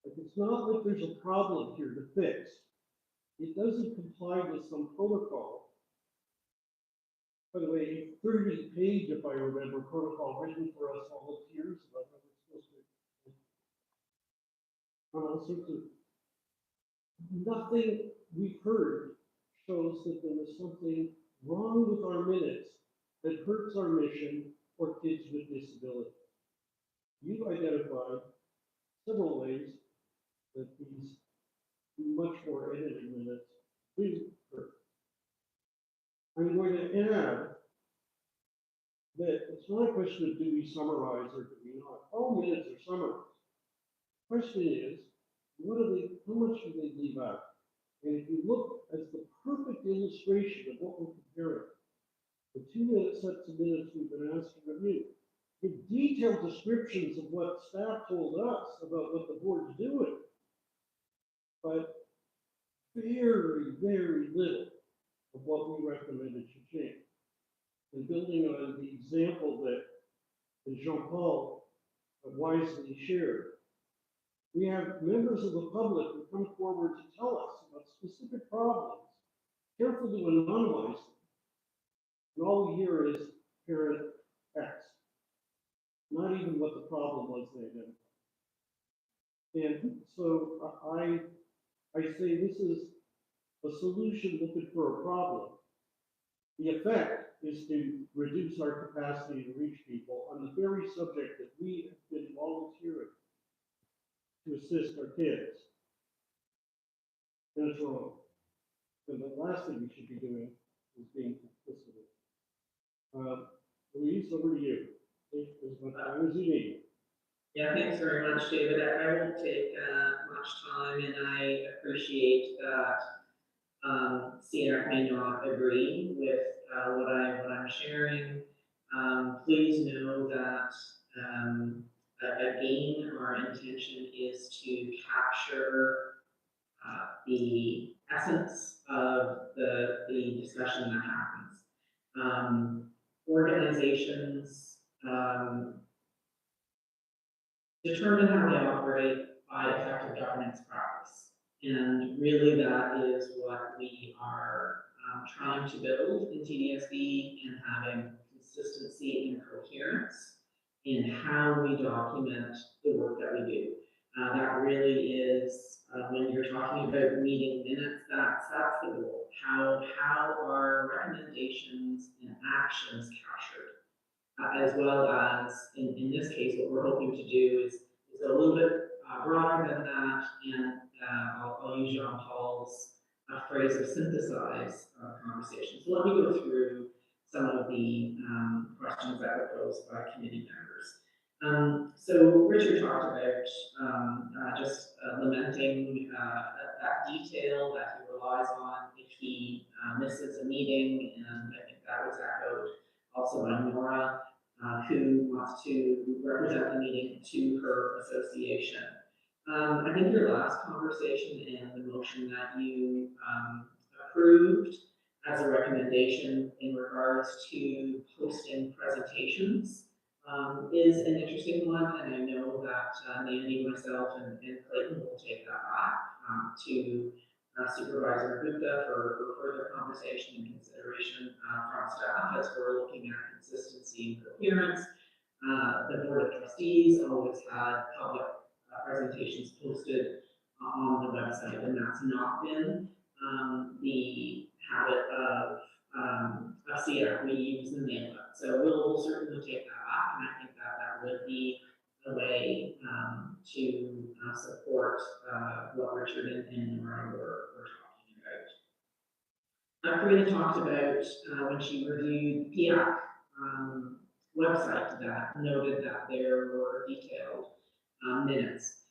Like, it's not like there's a problem here to fix. It doesn't comply with some protocol. By the way, 30-page, if I remember, protocol written for us volunteers about how we're supposed to. All sorts of, nothing we've heard shows that there was something wrong with our minutes that hurts our mission for kids with disabilities. You've identified several ways that these much more edited minutes do hurt. I'm going to add that it's not a question of do we summarize or do we not. All minutes are summarized. The question is, how much do they leave out? And if you look at the perfect illustration of what we're comparing, the 2-minute sets of minutes we've been asked to review, give detailed descriptions of what staff told us about what the board's doing, but very, very little of what we recommended should change. And building on the example that Jean-Paul wisely shared, we have members of the public who come forward to tell us about specific problems, careful to anonymize them. And all we hear is parent X, not even what the problem was they identified. And so I say this is a solution looking for a problem. The effect is to reduce our capacity to reach people on the very subject that we have been volunteering to assist our kids. And it's wrong. And the last thing we should be doing is being complicit. Louise, over to you. Take as much time as you need. Yeah, thanks very much, David. I won't take much time, and I appreciate that SEAC may not agree with what I'm sharing. Please know that again, our intention is to capture the essence of the discussion that happens. Organizations determine how they operate by effective governance practice. And really that is what we are trying to build in TDSB, and having consistency and coherence in how we document the work that we do. That really is, when you're talking about meeting minutes, that's the goal. How are recommendations and actions captured? As well as, in this case, what we're hoping to do is a little bit broader than that, and I'll use Jean-Paul's phrase of synthesize conversations. So let me go through some of the questions that were posed by committee members. So Richard talked about just lamenting that detail that he relies on if he misses a meeting, and I think that was echoed also by Nora, who wants to represent the meeting to her association. I think your last conversation and the motion that you approved as a recommendation in regards to posting presentations is an interesting one, and I know that Mandy, myself, and Clayton will take that back to Supervisor Gupta for further conversation and consideration from staff as we're looking at consistency and coherence. The Board of Trustees always had public presentations posted on the website, and that's not been the habit of SEAC. We use the mailer. So we'll certainly take that back, and I think that would be a way to support what Richard and Nora were talking about. Karina talked about when she reviewed the PIAC website, that noted that there were detailed minutes.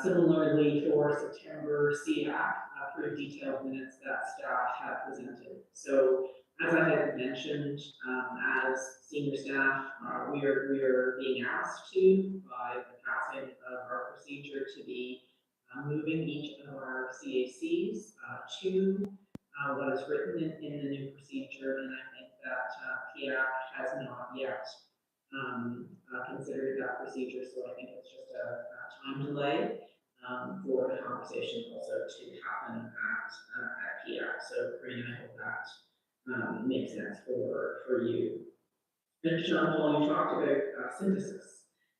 Similarly, for September, SEAC approved detailed minutes that staff had presented. So, as I had mentioned, as senior staff, we are being asked to, by the passing of our procedure, to be moving each of our CACs to what is written in the new procedure, and I think that PIAC has not yet considered that procedure, so I think it's just a time delay for the conversation also to happen at PIAC. So Karina, I hope that makes sense for you. And Jean Paul, you talked about synthesis,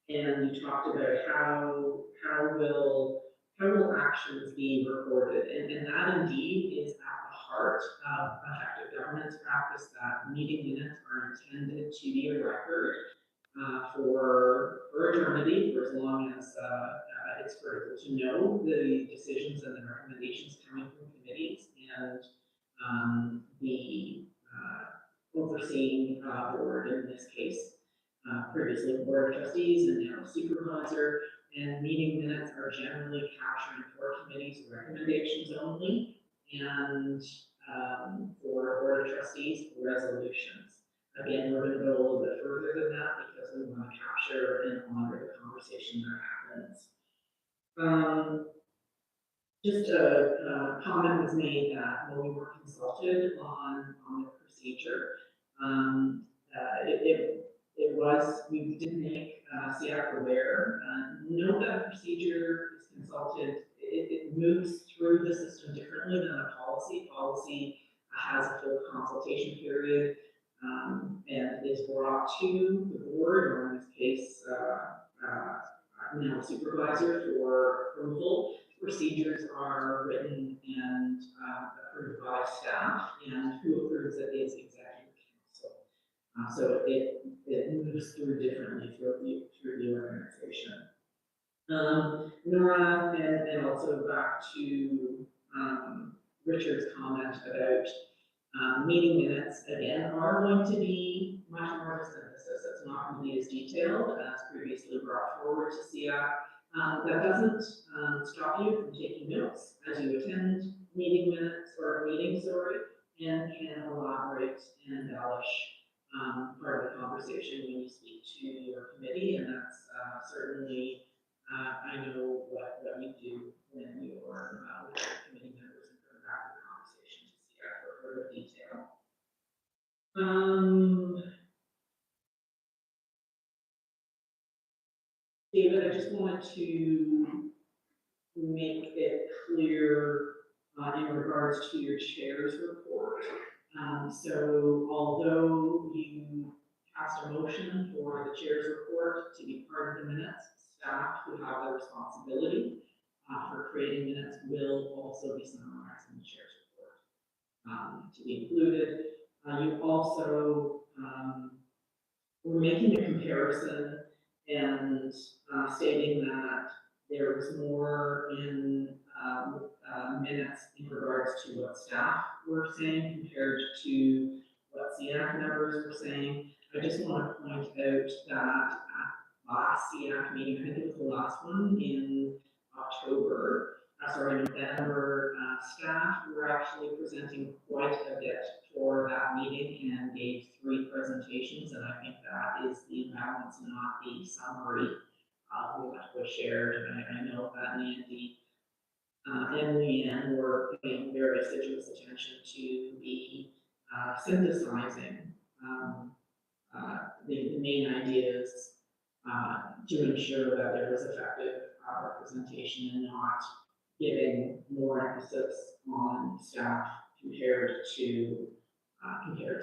and you talked about how will actions be recorded, and that indeed is at the heart of effective governance practice. That meeting minutes are intended to be a record for eternity, for as long as it's critical to know the decisions and the recommendations coming from committees, and the overseeing board, in this case, previously board of trustees and now supervisor, and meeting minutes are generally capturing for committees recommendations only, and for board of trustees, resolutions. Again, we're going to go a little bit further than that because we want to capture and honor the conversation that happens. Just a comment was made that when we were consulted on the procedure, it was, we did make SEAC aware. Know that procedure is consulted, it moves through the system differently than a policy. Policy has a full consultation period and is brought to the board, or in this case, now supervisor for approval. Procedures are written and approved by staff, and who approves it is executive council. So it moves through differently through the organization. Nora, and also back to Richard's comment about meeting minutes, again, are going to be much more synthesis. It's not going to be as detailed as previously brought forward to SEAC. That doesn't stop you from taking notes as you attend meeting minutes or meetings, and can elaborate and embellish part of the conversation when you speak to your committee, and that's certainly, I know what you do when you are with your committee members and bring back the conversation to SEAC for further detail. David, I just wanted to make it clear in regards to your chair's report. So although you passed a motion for the chair's report to be part of the minutes, staff who have the responsibility for creating minutes will also be summarizing the chair's report to be included. You also were making a comparison and stating that there was more in minutes in regards to what staff were saying compared to what SEAC members were saying. I just want to point out that at last SEAC meeting, I think it was the last one in November, staff were actually presenting quite a bit for that meeting and gave 3 presentations, and I think that is the imbalance, not the summary of what was shared. And I know that Nancy and Leanne were paying very assiduous attention to the synthesizing the main ideas to ensure that there was effective representation and not giving more emphasis on staff compared to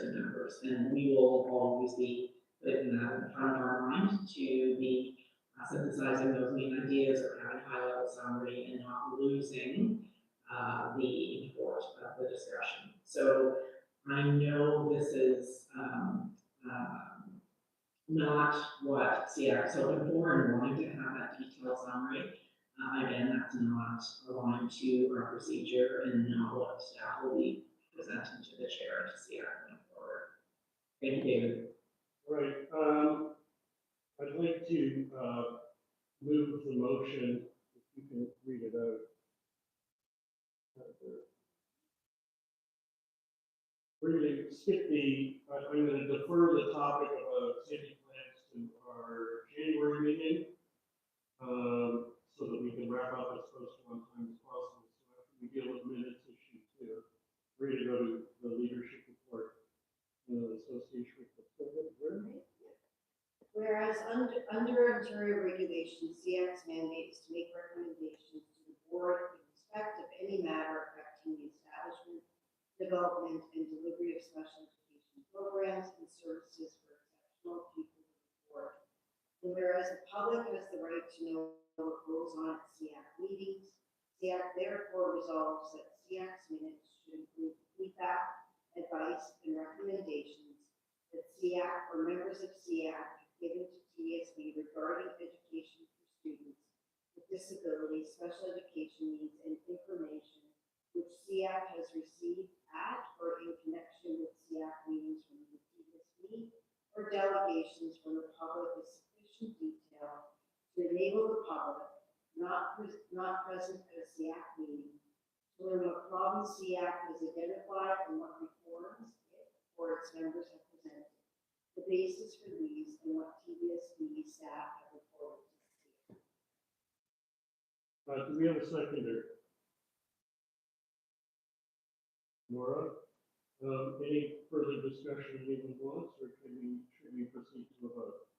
members. And we will always be putting that in front of our mind to be synthesizing those main ideas or having high-level summary and not losing the import of the discussion. So I know this is not what SEAC is hoping for and wanting to have that detailed summary. Again, that's not aligned to our procedure and not what staff will be presenting to the chair and to SEAC going forward. Thank you, David. Right. I'd like to move the motion, if you can read it out. We're going to skip I'm going to defer the topic of safety plans to our January meeting, so that we can wrap up as close to on time as possible. So after we deal with minutes issue 2, we're going to go to the leadership report, the association report. We're under Ontario regulations, SEAC's mandate is to make recommendations to the board in respect of any matter affecting the establishment, development, and delivery of special education programs and services for exceptional people in the board. And whereas the public has the right to know what goes on at SEAC meetings, SEAC therefore resolves that SEAC's minutes should include feedback, advice, and recommendations that SEAC or members of SEAC have given to TSB regarding education for students with disabilities, special education needs, and information which SEAC has received at or in connection with SEAC meetings from the TSB or delegations from the public with sufficient detail to enable the public not present at a SEAC meeting to learn what problems SEAC has identified and what reforms it or its members have presented, the basis for these, and what TSB staff have reported to SEAC. Do we have a seconder? Nora, any further discussion anyone wants, or should we proceed to a vote?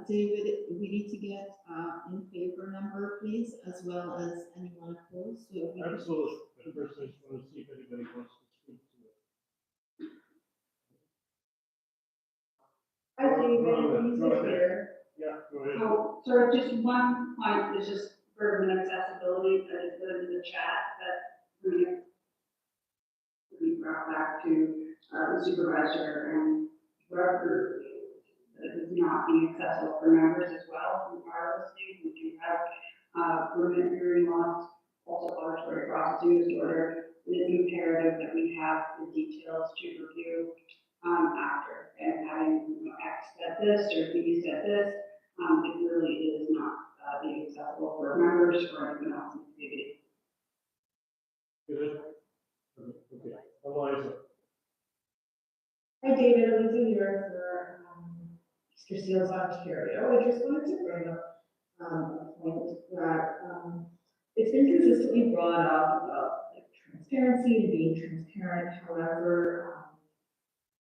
David, we need to get in favor number, please, as well as anyone opposed. So if we could- Absolutely. But first, I just want to see if anybody wants to speak to it. Hi, David, Go Lisa ahead. here. Yeah, go ahead. So, sort of just one point, is just urban accessibility, that is put in the chat, that we brought back to the supervisor and whoever, that is not being accessible for members as well, who are listening. We do have permanent hearing loss, also auditory processing disorder. It is imperative that we have the details to review after, and having, X said this or B said this, it really is not being accessible for members or anyone else in the community. Good. Okay, Eliza. Hi, David, Elisa here for Easter Seals Ontario. I just wanted to bring up a point that it's been consistently brought up about like transparency and being transparent. However,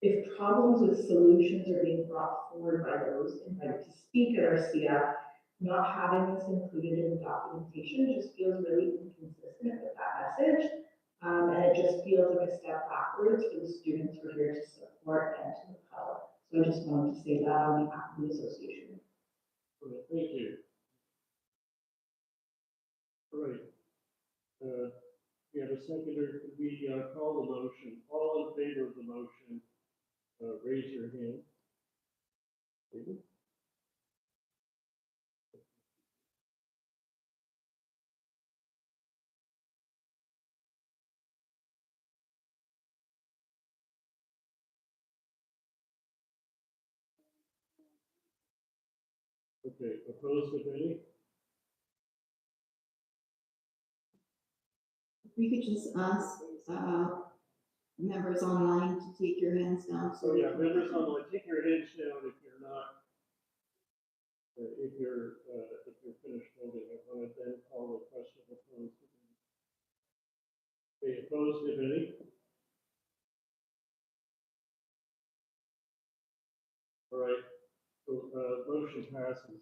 if problems with solutions are being brought forward by those invited to speak at our SEAC, not having this included in the documentation just feels really inconsistent with that message. And it just feels like a step backwards for the students we're here to support and to empower. So I just wanted to say that on behalf of the association. All right, thank you. All right. We have a seconder. Could we call the motion? All in favor of the motion, raise your hand. David? Okay, opposed if any? If we could just ask members online to take your hands down. So yeah, members online, take your hands down if you're not, if you're finished voting. I want to then call the question of opposed. Okay, opposed if any? All right, so motion passes.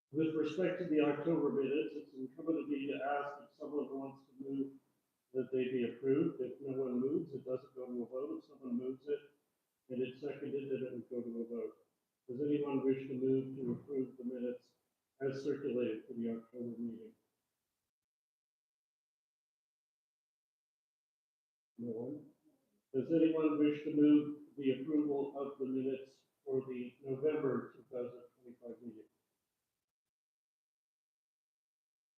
With respect to the October minutes, it's incumbent on me to ask if someone wants to move that they be approved. If no one moves, it doesn't go to a vote. If someone moves it and it's seconded, then it would go to a vote. Does anyone wish to move to approve the minutes as circulated for the October meeting? No one. Does anyone wish to move the approval of the minutes for the November 2025 meeting?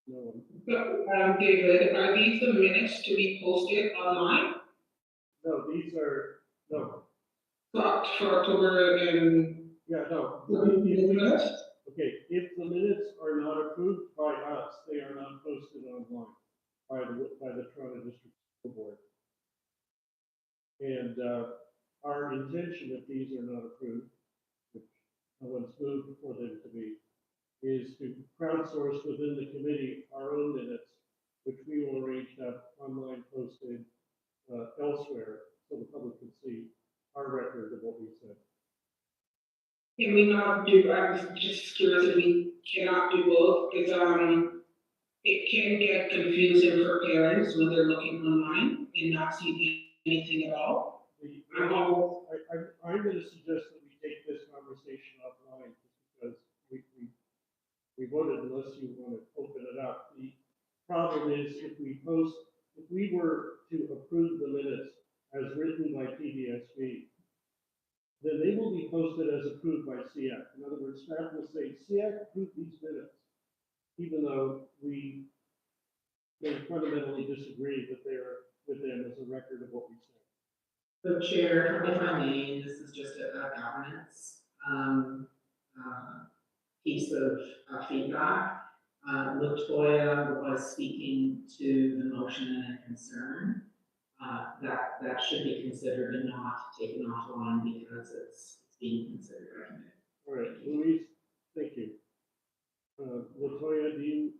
No one. David, are these the minutes to be posted online? No, these are, no. For October and. Yeah, no. Minutes? Okay, if the minutes are not approved by us, they are not posted online by the Toronto District School Board. And our intention, if these are not approved, which no one's moved for them to be, is to crowdsource within the committee our own minutes, which we will arrange to have online posted elsewhere so the public can see our record of what we said. Can we not do, I was just curious if we cannot do both, because, it can get confusing for parents when they're looking online and not seeing anything at all. I'm gonna suggest that we take this conversation offline, just because we voted unless you want to open it up. The problem is if we were to approve the minutes as written by PDSB, then they will be posted as approved by SEAC. In other words, staff will say, SEAC approved these minutes, even though we may fundamentally disagree that they're with them as a record of what we said. So Chair, if I may, this is just a governance, piece of feedback. Latoya was speaking to the motion and a concern, that should be considered and not taken offline because it's being considered by committee. All right, Louise, thank you. Latoya, do you,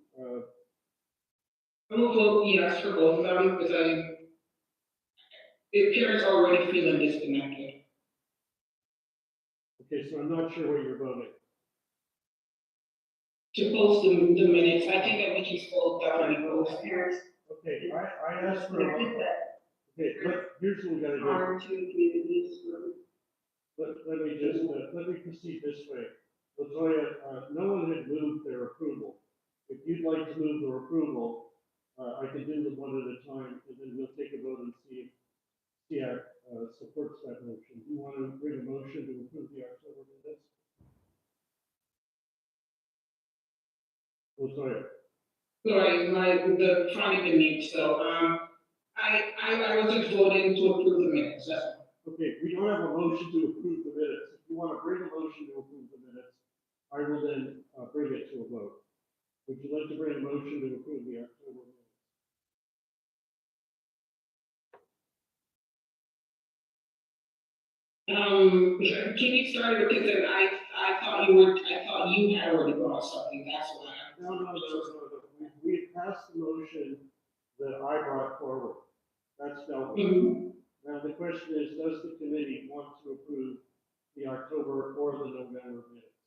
I'm gonna vote yes for both of them, because the parents already feeling disconnected. okay, so I'm not sure what you're voting. To post the minutes, I think that we can still definitely post Parents. Okay, I asked for a vote. Okay, here's what we gotta do. Our two communities. Let me proceed this way. Latoya, no one had moved their approval. If you'd like to move their approval, I can do them one at a time, and then we'll take a vote and see if SEAC supports that motion. Do you want to bring a motion to approve the October minutes? Latoya, Sorry, the trying to mute, so, I was just voting to approve the minutes, that's all. okay, we don't have a motion to approve the minutes. If you want to bring a motion to approve the minutes, I will then bring it to a vote. Would you like to bring a motion to approve the October minutes? Can you start because then I thought you had already brought something, that's why. No. We passed the motion that I brought forward. That's dealt with. Now, the question is, does the committee want to approve the October or the November minutes?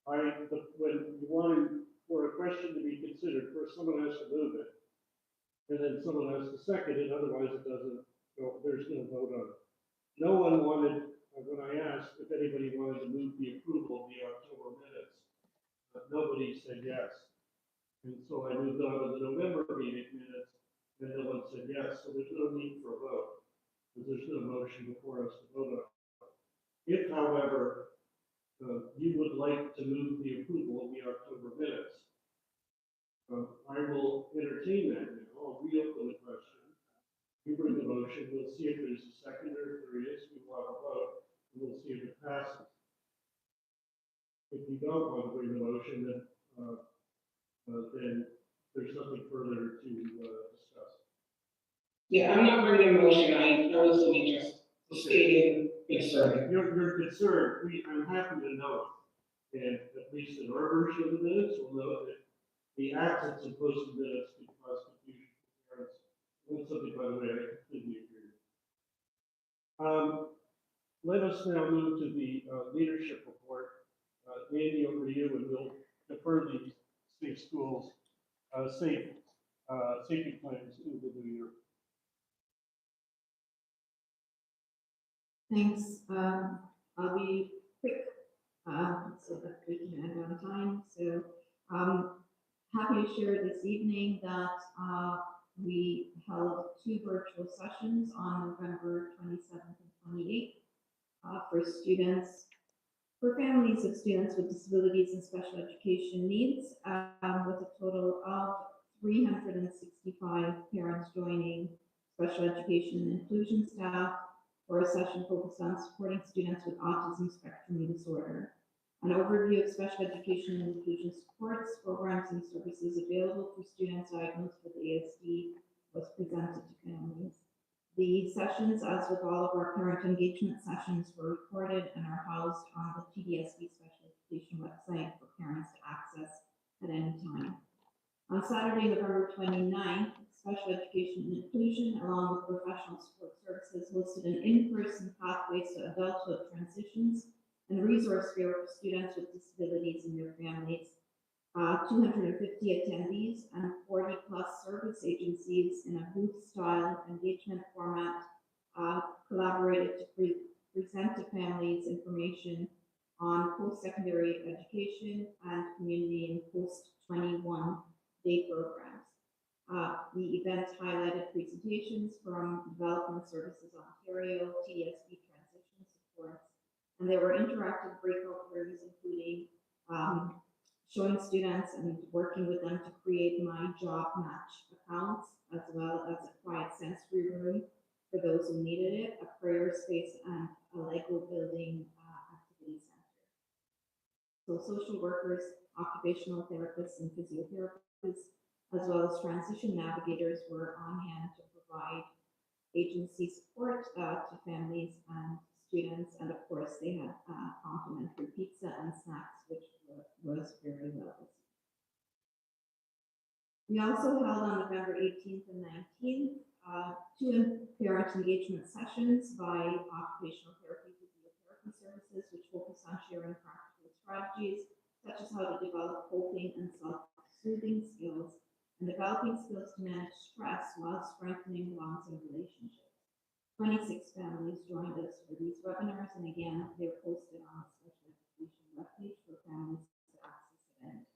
When you wanted for a question to be considered, first someone has to move it, and then someone has to second it, otherwise it doesn't go, there's no vote on it. No one wanted, when I asked if anybody wanted to move the approval of the October minutes, nobody said yes. And so I moved on to the November meeting minutes, and no one said yes, so there's no need for a vote, because there's no motion before us to vote on. If, however, you would like to move the approval of the October minutes, I will entertain that now. I'll reopen the question. You bring the motion, we'll see if there's a second, or if there is, we will have a vote, and we'll see if it passes. If you don't want to bring the motion, then there's nothing further to discuss. Yeah, I'm not bringing a motion, I was only just stating concern. Your concern, I'm happy to note, and at least in our version of the minutes, we'll note that the absence of posted minutes could cause confusion for parents. That's something, by the way, I completely agree with. Let us now move to the leadership report. Andy, over to you, and we'll defer the state schools safety plans to the new year. Thanks. I'll be quick, so that we can end on time. So, happy to share this evening that we held 2 virtual sessions on November 27th and 28th for families of students with disabilities and special education needs, with a total of 365 parents joining special education and inclusion staff for a session focused on supporting students with autism spectrum disorder. An overview of special education and inclusion supports, programs, and services available for students diagnosed with ASD was presented to families. The sessions, as with all of our parent engagement sessions, were recorded and are housed on the PDSB Special Education website for parents to access at any time. On Saturday, November 29th, Special Education and Inclusion, along with professional support services, hosted an in-person Pathways to Adulthood Transitions and resource fair for students with disabilities and their families. 250 attendees and 40 plus service agencies in a booth style engagement format collaborated to present to families information on post-secondary education and community and post-21 day programs. The event highlighted presentations from Development Services Ontario, TSB Transition Supports, and there were interactive breakout rooms, including showing students and working with them to create My Job Match accounts, as well as a quiet sensory room for those who needed it, a prayer space, and a Lego building activity center. So social workers, occupational therapists, and physiotherapists, as well as transition navigators, were on hand to provide agency support to families and students, and of course they had complimentary pizza and snacks, which was very well received. We also held on November 18th and 19th two parent engagement sessions by occupational therapy physiotherapy services, which focus on sharing practical strategies such as how to develop coping and self-soothing skills and developing skills to manage stress while strengthening long-term relationships. 26 families joined us for these webinars, and again, they're posted on the special education webpage for families to access at any time.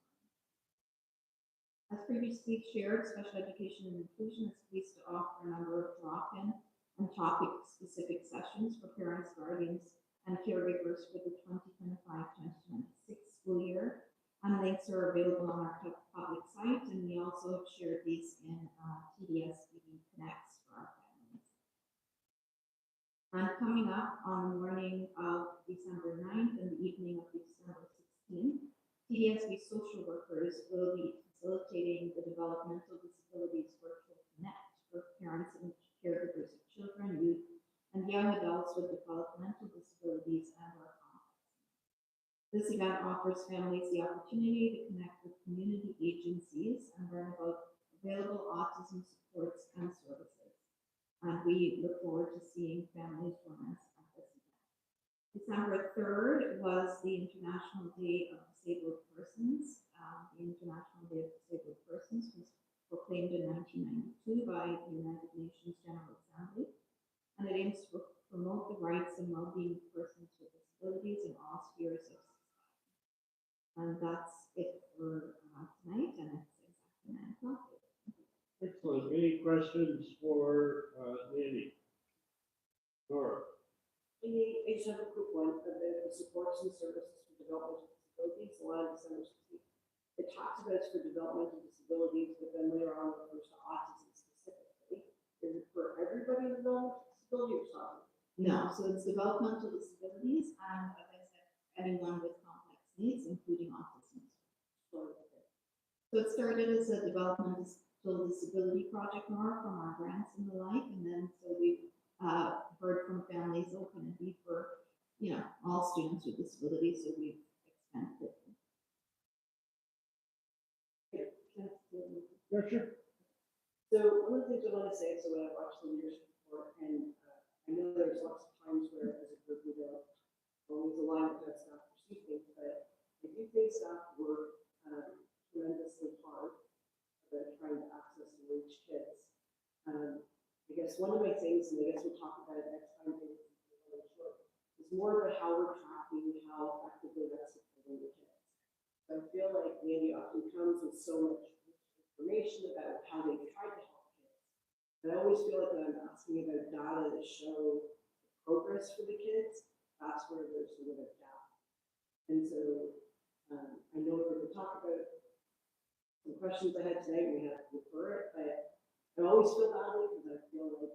As previously shared, special education and inclusion is pleased to offer a number of drop-in and topic-specific sessions for parents, guardians, and caregivers for the 2025-2026 school year. And links are available on our public site, and we also have shared these in TDSBD Connects for our families. And coming up on the morning of December 9th and the evening of December 16th, TDSB social workers will be facilitating the Developmental Disabilities Virtual Connect for parents and caregivers of children, youth, and young adults with developmental disabilities and/or complex. This event offers families the opportunity to connect with community agencies and learn about available autism supports and services. And we look forward to seeing families join us at this event. December 3rd was the International Day of Disabled Persons. The International Day of Disabled Persons was proclaimed in 1992 by the United Nations General Assembly, and it aims to promote the rights and well-being of persons with disabilities in all spheres of society. And that's it for tonight, and it's exactly 9 o'clock. Excellent. Any questions for Nancy? Nora? I just have a quick one about the supports and services for developmental disabilities, the line of December 16th. It talks about it's for developmental disabilities, but then later on it refers to autism specifically. Is it for everybody with developmental disability or something? No, so it's developmental disabilities, and as I said, anyone with complex needs, including autism. So it started as a developmental disability project, Nora, from our grants and the like, and then so we've heard from families open and be for, all students with disabilities, so we've expanded it. Yeah, sure. So one of the things I want to say, so when I watched the leadership report, and I know there's lots of times where as a group we don't always align with how staff perceive things, but I do think staff work tremendously hard about trying to access and reach kids. I guess one of my things, and I guess we'll talk about it next time, is more about how we're tracking how effectively that's supporting the kids. So I feel like Andy often comes with so much information about how they try to help kids. But I always feel like when I'm asking about data to show progress for the kids, that's where there's sort of a gap. And so I know we're going to talk about some questions I had tonight, we have to refer it, but I always feel badly because I feel like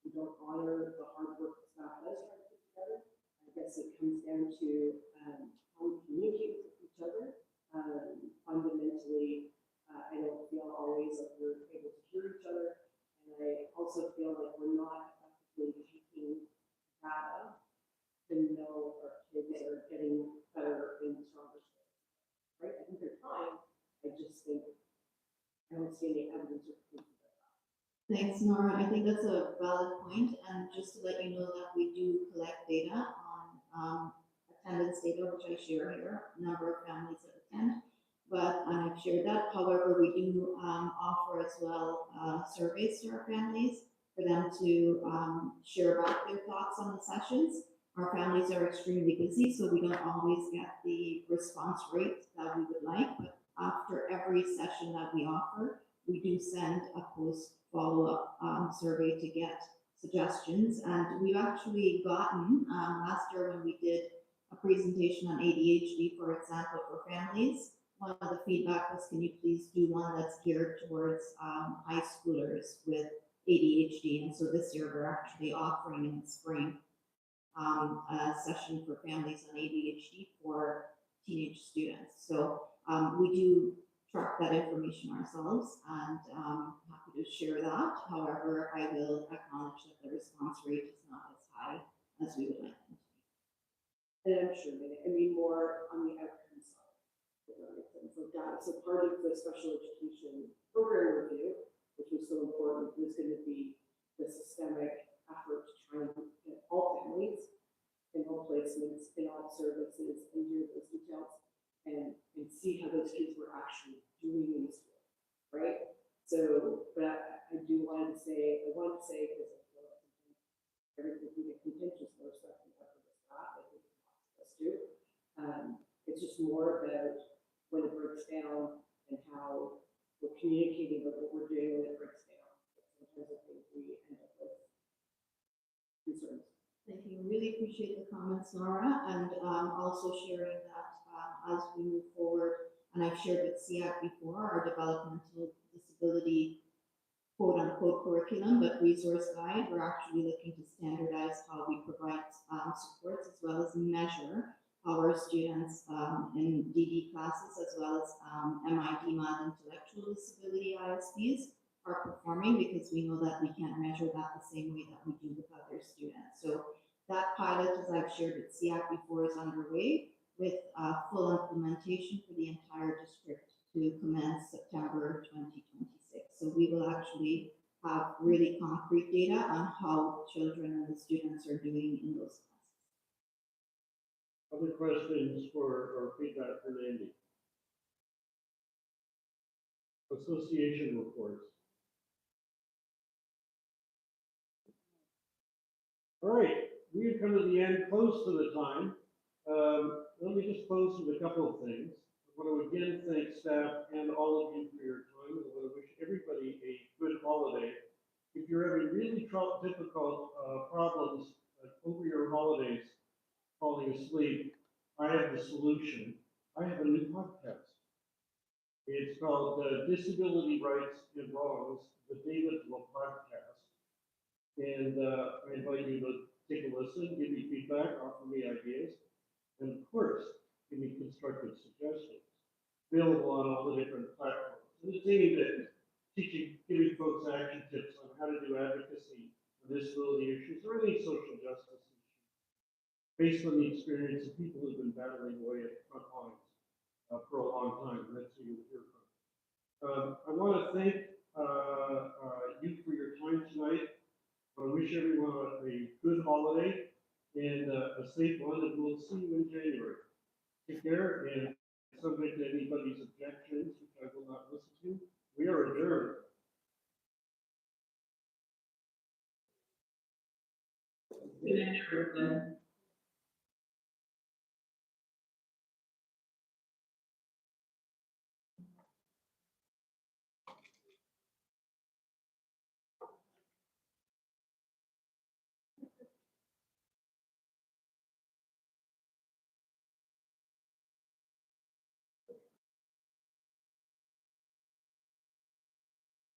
we don't honor the hard work that staff does try to put together. I guess it comes down to how we communicate with each other. Fundamentally, I don't feel always like we're able to hear each other, and I also feel like we're not effectively taking data to know our kids are getting better and stronger skills. Right? I think they're trying. I just think I don't see any evidence or proof of that. Thanks, Nora. I think that's a valid point, and just to let you know that we do collect data on attendance data, which I share here, number of families that attend. But I've shared that. However, we do offer as well surveys to our families for them to share about their thoughts on the sessions. Our families are extremely busy, so we don't always get the response rate that we would like. But after every session that we offer, we do send a post follow-up survey to get suggestions. And we've actually gotten, last year when we did a presentation on ADHD, for example, for families, one of the feedback was, can you please do one that's geared towards high schoolers with ADHD? And so this year we're actually offering in the spring a session for families on ADHD for teenage students. So we do track that information ourselves, and happy to share that. However, I will acknowledge that the response rate is not as high as we would like them to be. And I'm sure that, I mean, more on the outcome side. If that makes sense, like that. So part of the special education program review, which was so important, was going to be the systemic effort to try and get all families in all placements, in all services, and hear those details and see how those kids were actually doing in school, right? So, but I wanted to say, because I feel like everything can get contentious more stuff and after the staff, I think us do. It's just more about when it breaks down and how we're communicating about what we're doing when it breaks down. Sometimes I think we end up with concerns. Thank you. Really appreciate the comments, Nora, and also sharing that as we move forward, and I've shared with SEAC before, our developmental disability quote unquote curriculum, but resource guide, we're actually looking to standardize how we provide supports as well as measure how our students in DD classes as well as MID-MAD intellectual disability ISPs are performing, because we know that we can't measure that the same way that we do with other students. So that pilot, as I've shared with SEAC before, is underway with full implementation for the entire district to commence September 2026. So we will actually have really concrete data on how children and the students are doing in those classes. Other questions or feedback for Mandy? Association reports. All right, we've come to the end, close to the time. Let me just close with a couple of things. I want to again thank staff and all of you for your time. I want to wish everybody a good holiday. If you're having really difficult problems over your holidays falling asleep, I have the solution. I have a new podcast. It's called Disability Rights and Wrongs, the David Law Podcast. And I invite you to take a listen, give me feedback, offer me ideas, and of course, give me constructive suggestions. Available on all the different platforms. And it's aimed at teaching, giving folks action tips on how to do advocacy on disability issues or any social justice issues, based on the experience of people who've been battling away at the front lines for a long time. That's who you'll hear from. I want to thank you for your time tonight. I wish everyone a good holiday and a safe one, and we'll see you in January. Take care, and subject to anybody's objections, which I will not listen to, we are adjourned. Good night, everyone.